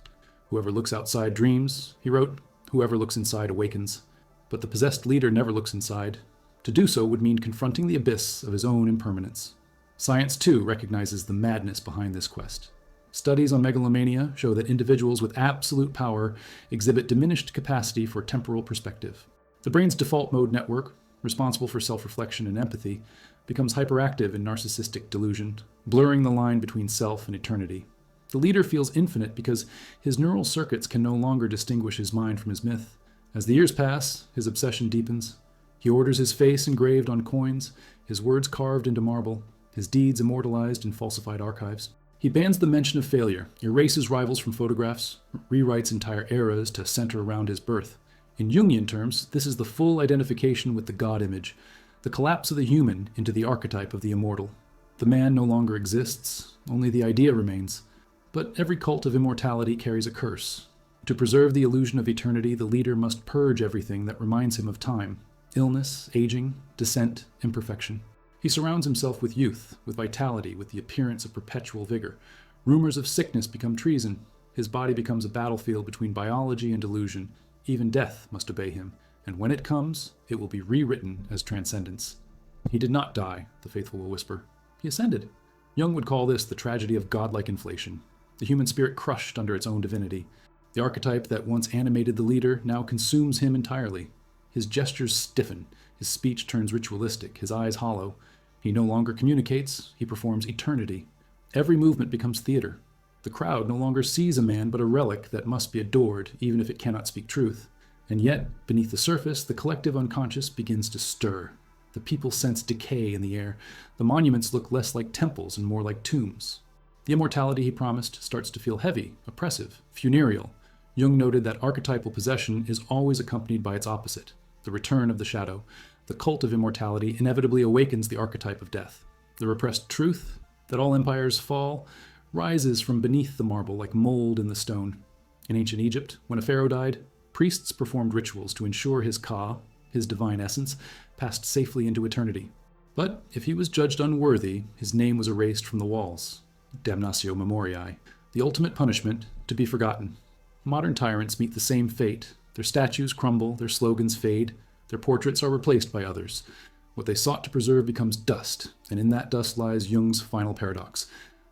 Whoever looks outside dreams, he wrote. Whoever looks inside awakens. But the possessed leader never looks inside. To do so would mean confronting the abyss of his own impermanence. Science, too, recognizes the madness behind this quest. Studies on megalomania show that individuals with absolute power exhibit diminished capacity for temporal perspective. The brain's default mode network, responsible for self-reflection and empathy, becomes hyperactive in narcissistic delusion, blurring the line between self and eternity. The leader feels infinite because his neural circuits can no longer distinguish his mind from his myth. As the years pass, his obsession deepens. He orders his face engraved on coins, his words carved into marble, his deeds immortalized in falsified archives. He bans the mention of failure, erases rivals from photographs, rewrites entire eras to center around his birth. In Jungian terms, this is the full identification with the God image, the collapse of the human into the archetype of the immortal. The man no longer exists, only the idea remains. But every cult of immortality carries a curse. To preserve the illusion of eternity, the leader must purge everything that reminds him of time. Illness, aging, descent, imperfection. He surrounds himself with youth, with vitality, with the appearance of perpetual vigor. Rumors of sickness become treason. His body becomes a battlefield between biology and delusion. Even death must obey him, and when it comes, it will be rewritten as transcendence. He did not die, the faithful will whisper. He ascended. Jung would call this the tragedy of godlike inflation. The human spirit crushed under its own divinity. The archetype that once animated the leader now consumes him entirely. His gestures stiffen, his speech turns ritualistic, his eyes hollow. He no longer communicates, he performs eternity. Every movement becomes theater. The crowd no longer sees a man but a relic that must be adored, even if it cannot speak truth. And yet, beneath the surface, the collective unconscious begins to stir. The people sense decay in the air. The monuments look less like temples and more like tombs. The immortality he promised starts to feel heavy, oppressive, funereal. Jung noted that archetypal possession is always accompanied by its opposite, the return of the shadow. The cult of immortality inevitably awakens the archetype of death. The repressed truth, that all empires fall, rises from beneath the marble like mold in the stone. In ancient Egypt, when a pharaoh died, priests performed rituals to ensure his Ka, his divine essence, passed safely into eternity. But if he was judged unworthy, his name was erased from the walls. Damnatio memoriae, the ultimate punishment, to be forgotten. Modern tyrants meet the same fate. Their statues crumble, their slogans fade, their portraits are replaced by others. What they sought to preserve becomes dust, and in that dust lies Jung's final paradox,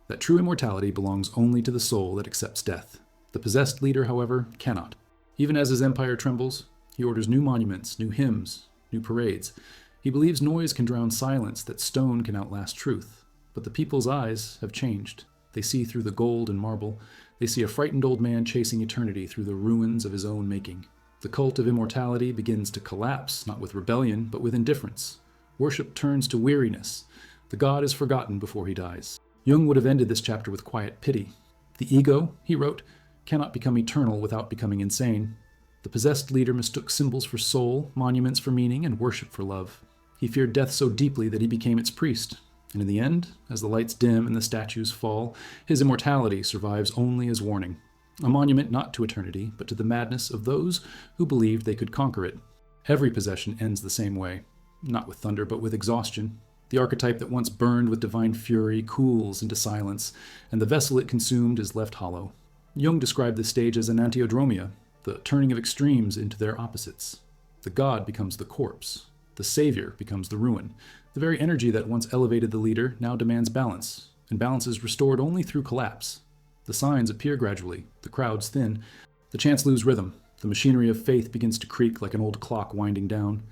that true immortality belongs only to the soul that accepts death. The possessed leader, however, cannot. Even as his empire trembles, he orders new monuments, new hymns, new parades. He believes noise can drown silence, that stone can outlast truth. But the people's eyes have changed. They see through the gold and marble. They see a frightened old man chasing eternity through the ruins of his own making. The cult of immortality begins to collapse, not with rebellion, but with indifference. Worship turns to weariness. The god is forgotten before he dies. Jung would have ended this chapter with quiet pity. The ego, he wrote, cannot become eternal without becoming insane. The possessed leader mistook symbols for soul, monuments for meaning, and worship for love. He feared death so deeply that he became its priest. And in the end, as the lights dim and the statues fall, his immortality survives only as warning. a monument not to eternity, but to the madness of those who believed they could conquer it. Every possession ends the same way, not with thunder, but with exhaustion. The archetype that once burned with divine fury cools into silence, and the vessel it consumed is left hollow. Jung described this stage as an antiodromia, the turning of extremes into their opposites. The god becomes the corpse. The savior becomes the ruin. The very energy that once elevated the leader now demands balance, and balance is restored only through collapse. The signs appear gradually, the crowds thin, the chants lose rhythm, the machinery of faith begins to creak like an old clock winding down.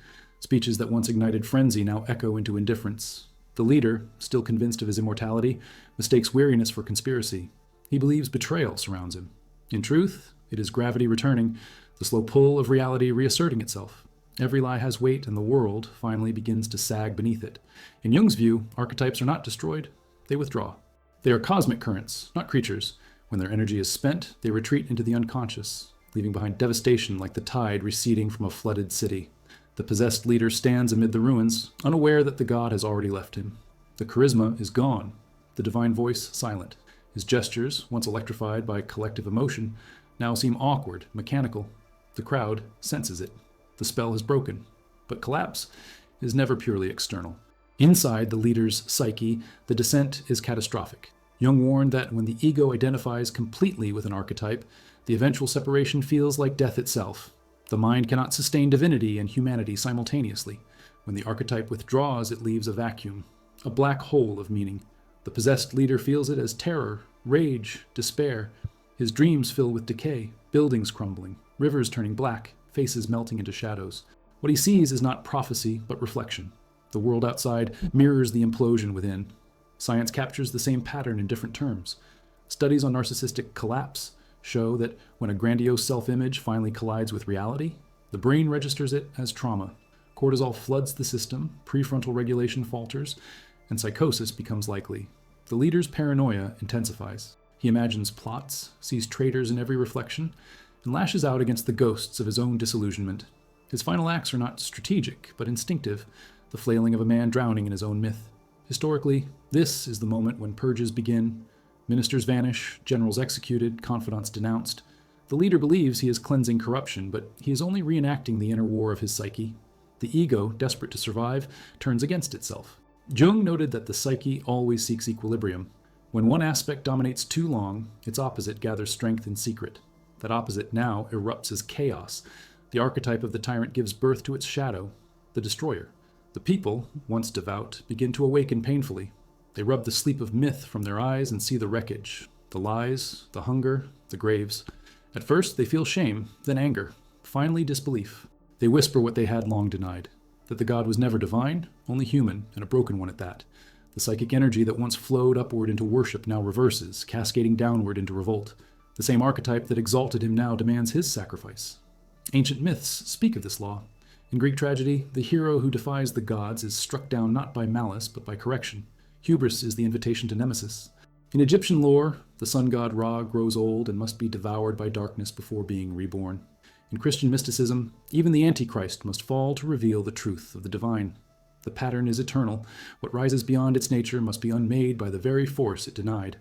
Speeches that once ignited frenzy now echo into indifference. The leader, still convinced of his immortality, mistakes weariness for conspiracy. He believes betrayal surrounds him. In truth, it is gravity returning, the slow pull of reality reasserting itself. Every lie has weight, and the world finally begins to sag beneath it. In Jung's view, archetypes are not destroyed, they withdraw. They are cosmic currents, not creatures. When their energy is spent, they retreat into the unconscious, leaving behind devastation like the tide receding from a flooded city. The possessed leader stands amid the ruins, unaware that the god has already left him. The charisma is gone, the divine voice silent. His gestures, once electrified by collective emotion, now seem awkward, mechanical. The crowd senses it. The spell has broken. But collapse is never purely external. Inside the leader's psyche, the descent is catastrophic. Jung warned that when the ego identifies completely with an archetype, the eventual separation feels like death itself. The mind cannot sustain divinity and humanity simultaneously. When the archetype withdraws, it leaves a vacuum, a black hole of meaning. The possessed leader feels it as terror, rage, despair. His dreams fill with decay, buildings crumbling, rivers turning black, faces melting into shadows. What he sees is not prophecy, but reflection. The world outside mirrors the implosion within. Science captures the same pattern in different terms. Studies on narcissistic collapse show that when a grandiose self-image finally collides with reality, the brain registers it as trauma. Cortisol floods the system, prefrontal regulation falters, and psychosis becomes likely. The leader's paranoia intensifies. He imagines plots, sees traitors in every reflection, and lashes out against the ghosts of his own disillusionment. His final acts are not strategic, but instinctive, the flailing of a man drowning in his own myth. Historically, this is the moment when purges begin. Ministers vanish, generals executed, confidants denounced. The leader believes he is cleansing corruption, but he is only reenacting the inner war of his psyche. The ego, desperate to survive, turns against itself. Jung noted that the psyche always seeks equilibrium. When one aspect dominates too long, its opposite gathers strength in secret. That opposite now erupts as chaos. The archetype of the tyrant gives birth to its shadow, the destroyer. The people, once devout, begin to awaken painfully. They rub the sleep of myth from their eyes and see the wreckage, the lies, the hunger, the graves. At first they feel shame, then anger, finally disbelief. They whisper what they had long denied, that the god was never divine, only human, and a broken one at that. The psychic energy that once flowed upward into worship now reverses, cascading downward into revolt. The same archetype that exalted him now demands his sacrifice. Ancient myths speak of this law. In Greek tragedy, the hero who defies the gods is struck down not by malice, but by correction. Hubris is the invitation to nemesis. In Egyptian lore, the sun god Ra grows old and must be devoured by darkness before being reborn. In Christian mysticism, even the Antichrist must fall to reveal the truth of the divine. The pattern is eternal. What rises beyond its nature must be unmade by the very force it denied.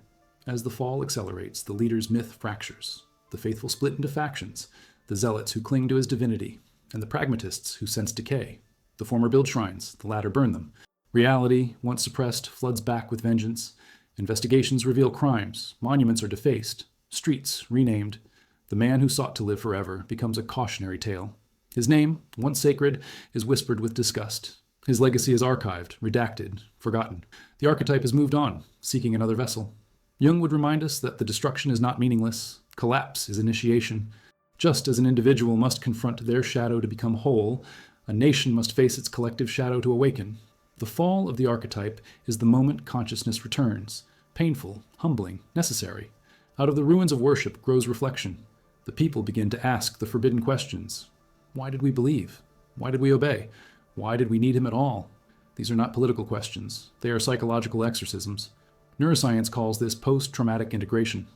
As the fall accelerates, the leader's myth fractures. The faithful split into factions, the zealots who cling to his divinity, and the pragmatists who sense decay. The former build shrines, the latter burn them. Reality, once suppressed, floods back with vengeance. Investigations reveal crimes. Monuments are defaced. Streets renamed. The man who sought to live forever becomes a cautionary tale. His name, once sacred, is whispered with disgust. His legacy is archived, redacted, forgotten. The archetype has moved on, seeking another vessel. Jung would remind us that the destruction is not meaningless. Collapse is initiation. Just as an individual must confront their shadow to become whole, a nation must face its collective shadow to awaken. The fall of the archetype is the moment consciousness returns. Painful, humbling, necessary. Out of the ruins of worship grows reflection. The people begin to ask the forbidden questions. Why did we believe? Why did we obey? Why did we need him at all? These are not political questions. They are psychological exorcisms. Neuroscience calls this post-traumatic integration.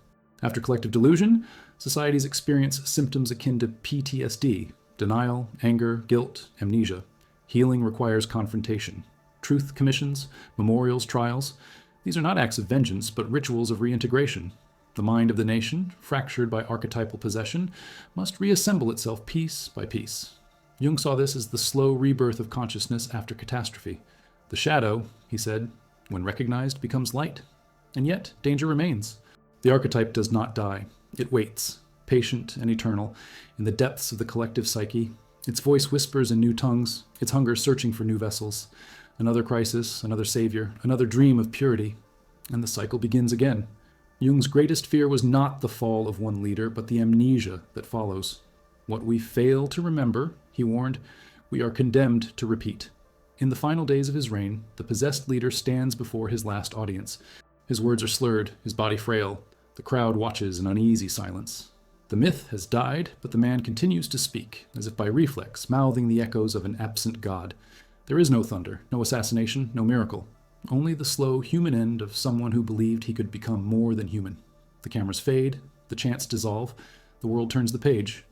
After collective delusion, societies experience symptoms akin to PTSD, denial, anger, guilt, amnesia. Healing requires confrontation. Truth commissions, memorials, trials. These are not acts of vengeance, but rituals of reintegration. The mind of the nation, fractured by archetypal possession, must reassemble itself piece by piece. Jung saw this as the slow rebirth of consciousness after catastrophe. The shadow, he said, when recognized, becomes light. And yet, danger remains. The archetype does not die. It waits, patient and eternal, in the depths of the collective psyche. Its voice whispers in new tongues, its hunger searching for new vessels. Another crisis, another savior, another dream of purity. And the cycle begins again. Jung's greatest fear was not the fall of one leader, but the amnesia that follows. What we fail to remember, he warned, we are condemned to repeat. In the final days of his reign, the possessed leader stands before his last audience. His words are slurred, his body frail. The crowd watches in uneasy silence. The myth has died, but the man continues to speak, as if by reflex, mouthing the echoes of an absent god. There is no thunder, no assassination, no miracle. Only the slow human end of someone who believed he could become more than human. The cameras fade, the chants dissolve, the world turns the page.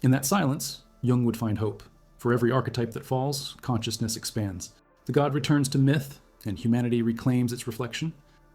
In that silence, Jung would find hope. For every archetype that falls, consciousness expands. The god returns to myth, and humanity reclaims its reflection.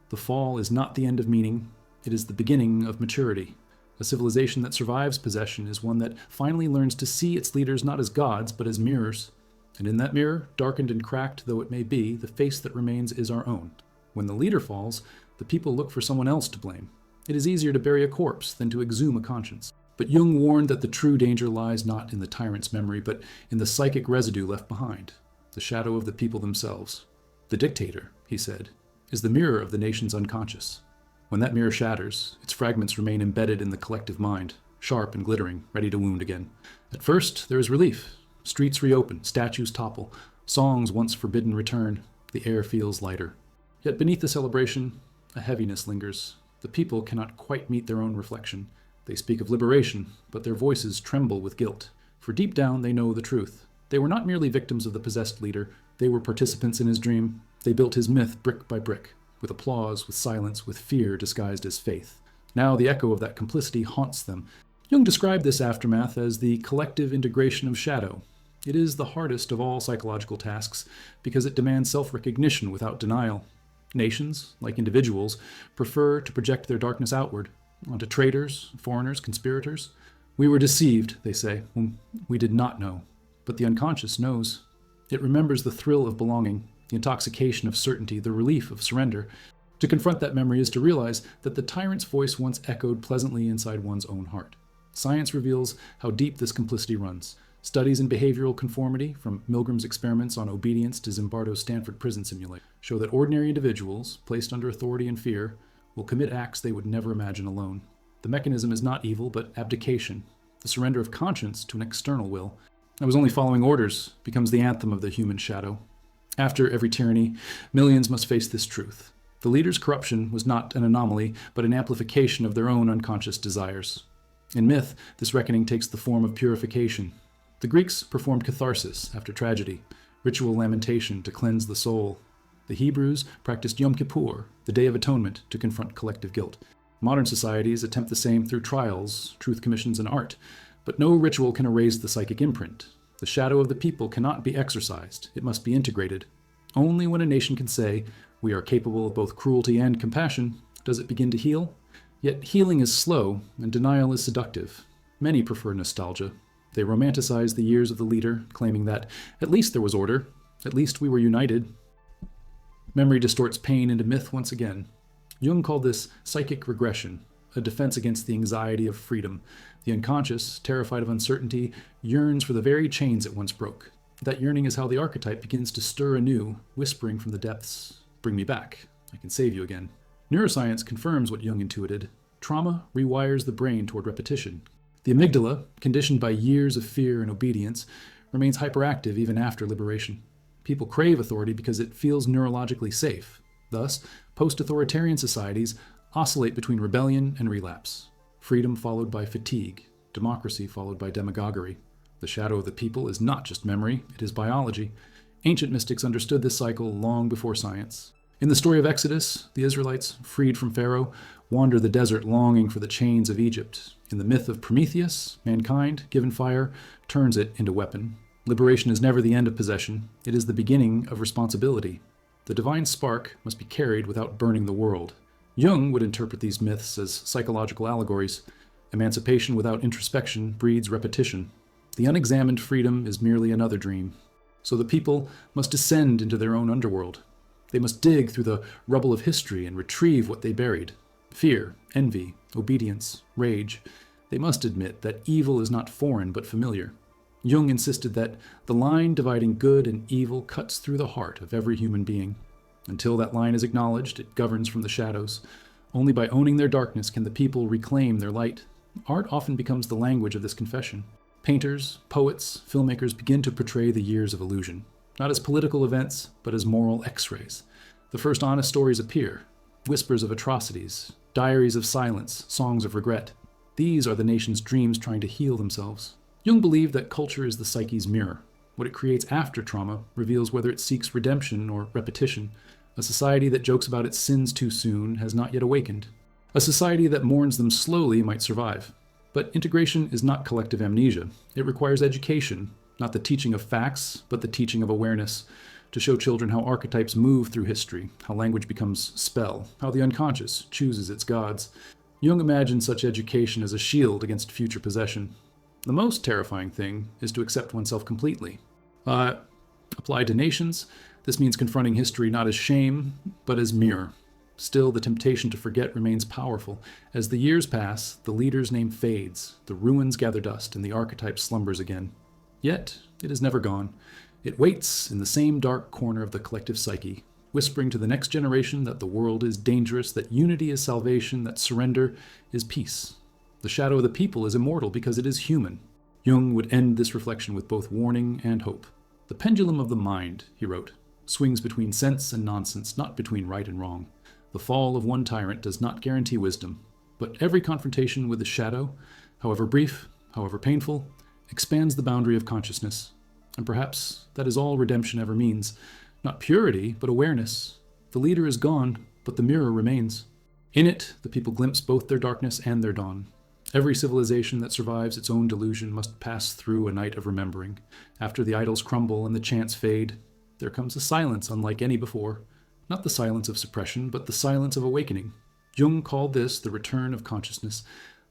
The fall is not the end of meaning, it is the beginning of maturity. A civilization that survives possession is one that finally learns to see its leaders not as gods, but as mirrors. And in that mirror, darkened and cracked though it may be, the face that remains is our own. When the leader falls, the people look for someone else to blame. It is easier to bury a corpse than to exhume a conscience. But Jung warned that the true danger lies not in the tyrant's memory, but in the psychic residue left behind, the shadow of the people themselves. The dictator, he said, is the mirror of the nation's unconscious. When that mirror shatters, its fragments remain embedded in the collective mind, sharp and glittering, ready to wound again. At first, there is relief. Streets reopen, statues topple, songs once forbidden return, the air feels lighter. Yet beneath the celebration, a heaviness lingers. The people cannot quite meet their own reflection. They speak of liberation, but their voices tremble with guilt. For deep down, they know the truth. They were not merely victims of the possessed leader. They were participants in his dream. They built his myth brick by brick, with applause, with silence, with fear disguised as faith. Now the echo of that complicity haunts them. Jung described this aftermath as the collective integration of shadow. It is the hardest of all psychological tasks because it demands self-recognition without denial. Nations, like individuals, prefer to project their darkness outward, onto traitors, foreigners, conspirators. We were deceived, they say, whom we did not know. But the unconscious knows. It remembers the thrill of belonging, the intoxication of certainty, the relief of surrender. To confront that memory is to realize that the tyrant's voice once echoed pleasantly inside one's own heart. Science reveals how deep this complicity runs. Studies in behavioral conformity, from Milgram's experiments on obedience to Zimbardo's Stanford prison simulation, show that ordinary individuals, placed under authority and fear, will commit acts they would never imagine alone. The mechanism is not evil, but abdication, the surrender of conscience to an external will. I was only following orders becomes the anthem of the human shadow. After every tyranny, millions must face this truth. The leader's corruption was not an anomaly, but an amplification of their own unconscious desires. In myth, this reckoning takes the form of purification. The Greeks performed catharsis after tragedy, ritual lamentation to cleanse the soul. The Hebrews practiced Yom Kippur, the Day of Atonement, to confront collective guilt. Modern societies attempt the same through trials, truth commissions, and art, but no ritual can erase the psychic imprint. The shadow of the people cannot be exorcised, it must be integrated. Only when a nation can say, we are capable of both cruelty and compassion, does it begin to heal. Yet healing is slow, and denial is seductive. Many prefer nostalgia. They romanticize the years of the leader, claiming that at least there was order, at least we were united. Memory distorts pain into myth once again. Jung called this psychic regression, a defense against the anxiety of freedom. The unconscious, terrified of uncertainty, yearns for the very chains it once broke. That yearning is how the archetype begins to stir anew, whispering from the depths, "Bring me back. I can save you again." Neuroscience confirms what Jung intuited. Trauma rewires the brain toward repetition. The amygdala, conditioned by years of fear and obedience, remains hyperactive even after liberation. People crave authority because it feels neurologically safe. Thus, post-authoritarian societies oscillate between rebellion and relapse. Freedom followed by fatigue, democracy followed by demagoguery. The shadow of the people is not just memory, it is biology. Ancient mystics understood this cycle long before science. In the story of Exodus, the Israelites, freed from Pharaoh, wander the desert longing for the chains of Egypt. In the myth of Prometheus, mankind, given fire, turns it into weapon. Liberation is never the end of possession, it is the beginning of responsibility. The divine spark must be carried without burning the world. Jung would interpret these myths as psychological allegories. Emancipation without introspection breeds repetition. The unexamined freedom is merely another dream. So the people must descend into their own underworld. They must dig through the rubble of history and retrieve what they buried. Fear, envy, obedience, rage. They must admit that evil is not foreign but familiar. Jung insisted that the line dividing good and evil cuts through the heart of every human being. Until that line is acknowledged, it governs from the shadows. Only by owning their darkness can the people reclaim their light. Art often becomes the language of this confession. Painters, poets, filmmakers begin to portray the years of illusion, not as political events, but as moral X-rays. The first honest stories appear, whispers of atrocities, diaries of silence, songs of regret. These are the nation's dreams trying to heal themselves. Jung believed that culture is the psyche's mirror. What it creates after trauma reveals whether it seeks redemption or repetition. A society that jokes about its sins too soon has not yet awakened. A society that mourns them slowly might survive. But integration is not collective amnesia. It requires education, not the teaching of facts, but the teaching of awareness, to show children how archetypes move through history, how language becomes spell, how the unconscious chooses its gods. Jung imagined such education as a shield against future possession. The most terrifying thing is to accept oneself completely. Applied to nations, this means confronting history not as shame, but as mirror. Still, the temptation to forget remains powerful. As the years pass, the leader's name fades, the ruins gather dust, and the archetype slumbers again. Yet, it is never gone. It waits in the same dark corner of the collective psyche, whispering to the next generation that the world is dangerous, that unity is salvation, that surrender is peace. The shadow of the people is immortal because it is human. Jung would end this reflection with both warning and hope. The pendulum of the mind, he wrote, swings between sense and nonsense, not between right and wrong. The fall of one tyrant does not guarantee wisdom, but every confrontation with the shadow, however brief, however painful, expands the boundary of consciousness. And perhaps that is all redemption ever means. Not purity, but awareness. The leader is gone, but the mirror remains. In it, the people glimpse both their darkness and their dawn. Every civilization that survives its own delusion must pass through a night of remembering. After the idols crumble and the chants fade, there comes a silence unlike any before. Not the silence of suppression, but the silence of awakening. Jung called this the return of consciousness,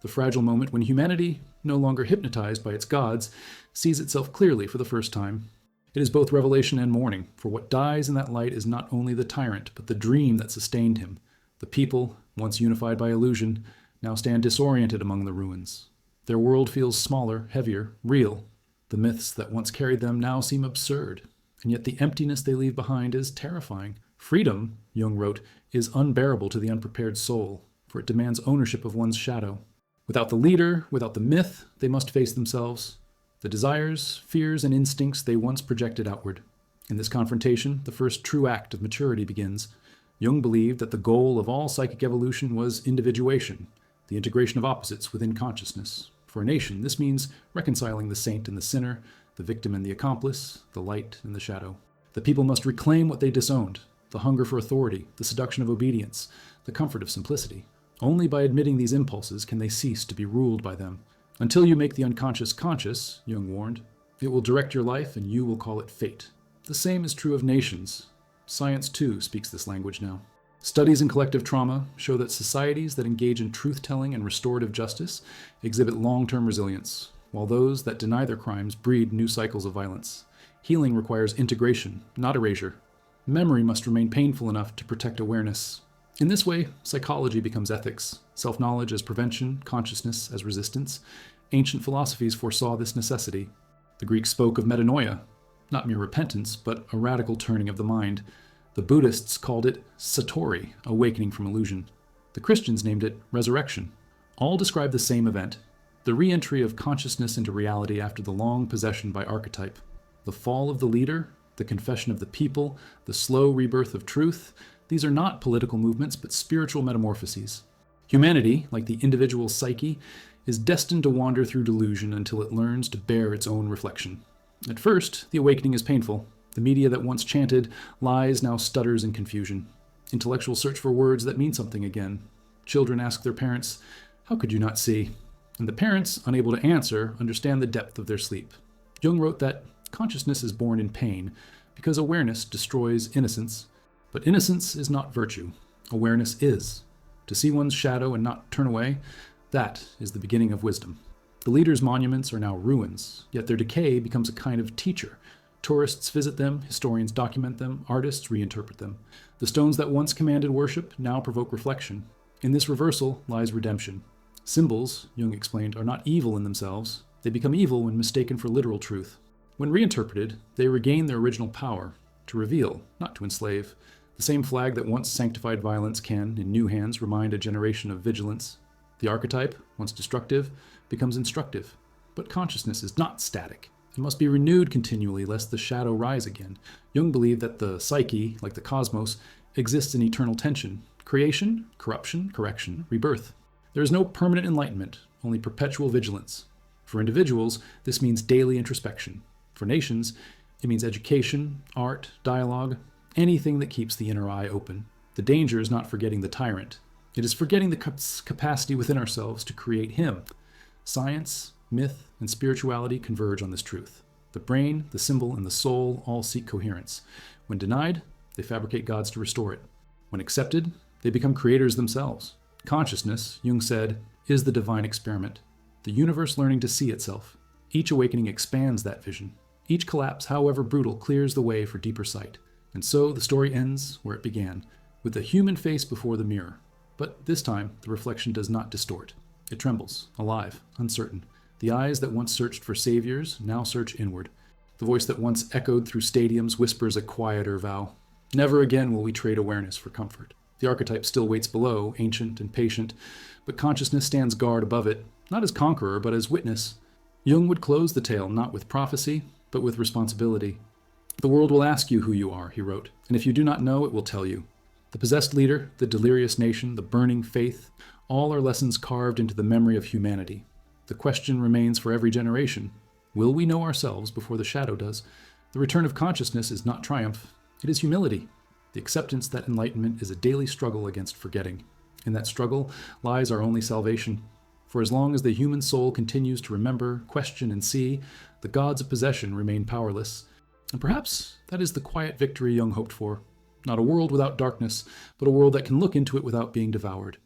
the fragile moment when humanity, no longer hypnotized by its gods, sees itself clearly for the first time. It is both revelation and mourning, for what dies in that light is not only the tyrant, but the dream that sustained him. The people, once unified by illusion, now stand disoriented among the ruins. Their world feels smaller, heavier, real. The myths that once carried them now seem absurd, and yet the emptiness they leave behind is terrifying. Freedom, Jung wrote, is unbearable to the unprepared soul, for it demands ownership of one's shadow. Without the leader, without the myth, they must face themselves, the desires, fears, and instincts they once projected outward. In this confrontation, the first true act of maturity begins. Jung believed that the goal of all psychic evolution was individuation, the integration of opposites within consciousness. For a nation, this means reconciling the saint and the sinner, the victim and the accomplice, the light and the shadow. The people must reclaim what they disowned, the hunger for authority, the seduction of obedience, the comfort of simplicity. Only by admitting these impulses can they cease to be ruled by them. Until you make the unconscious conscious, Jung warned, it will direct your life and you will call it fate. The same is true of nations. Science, too, speaks this language now. Studies in collective trauma show that societies that engage in truth-telling and restorative justice exhibit long-term resilience, while those that deny their crimes breed new cycles of violence. Healing requires integration, not erasure. Memory must remain painful enough to protect awareness. In this way, psychology becomes ethics, self-knowledge as prevention, consciousness as resistance. Ancient philosophies foresaw this necessity. The Greeks spoke of metanoia, not mere repentance, but a radical turning of the mind. The Buddhists called it satori, awakening from illusion. The Christians named it resurrection. All describe the same event, the re-entry of consciousness into reality after the long possession by archetype. The fall of the leader, the confession of the people, the slow rebirth of truth, these are not political movements, but spiritual metamorphoses. Humanity, like the individual psyche, is destined to wander through delusion until it learns to bear its own reflection. At first, the awakening is painful. The media that once chanted lies now stutters in confusion. Intellectuals search for words that mean something again. Children ask their parents, "How could you not see?" And the parents, unable to answer, understand the depth of their sleep. Jung wrote that consciousness is born in pain because awareness destroys innocence. But innocence is not virtue. Awareness is. To see one's shadow and not turn away, that is the beginning of wisdom. The leaders' monuments are now ruins, yet their decay becomes a kind of teacher. Tourists visit them, historians document them, artists reinterpret them. The stones that once commanded worship now provoke reflection. In this reversal lies redemption. Symbols, Jung explained, are not evil in themselves. They become evil when mistaken for literal truth. When reinterpreted, they regain their original power, to reveal, not to enslave. The same flag that once sanctified violence can, in new hands, remind a generation of vigilance. The archetype, once destructive, becomes instructive. But consciousness is not static. It must be renewed continually lest the shadow rise again. Jung believed that the psyche, like the cosmos, exists in eternal tension. Creation, corruption, correction, rebirth. There is no permanent enlightenment, only perpetual vigilance. For individuals, this means daily introspection. For nations, it means education, art, dialogue, anything that keeps the inner eye open. The danger is not forgetting the tyrant. It is forgetting the capacity within ourselves to create him. Science, myth, and spirituality converge on this truth. The brain, the symbol, and the soul all seek coherence. When denied, they fabricate gods to restore it. When accepted, they become creators themselves. Consciousness, Jung said, is the divine experiment. The universe learning to see itself. Each awakening expands that vision. Each collapse, however brutal, clears the way for deeper sight. And so the story ends where it began, with the human face before the mirror. But this time, the reflection does not distort. It trembles, alive, uncertain. The eyes that once searched for saviors now search inward. The voice that once echoed through stadiums whispers a quieter vow. Never again will we trade awareness for comfort. The archetype still waits below, ancient and patient, but consciousness stands guard above it, not as conqueror, but as witness. Jung would close the tale not with prophecy, but with responsibility. The world will ask you who you are, he wrote, and if you do not know, it will tell you. The possessed leader, the delirious nation, the burning faith, all are lessons carved into the memory of humanity. The question remains for every generation. Will we know ourselves before the shadow does? The return of consciousness is not triumph. It is humility. The acceptance that enlightenment is a daily struggle against forgetting. In that struggle lies our only salvation. For as long as the human soul continues to remember, question, and see, the gods of possession remain powerless. And perhaps that is the quiet victory Jung hoped for. Not a world without darkness, but a world that can look into it without being devoured.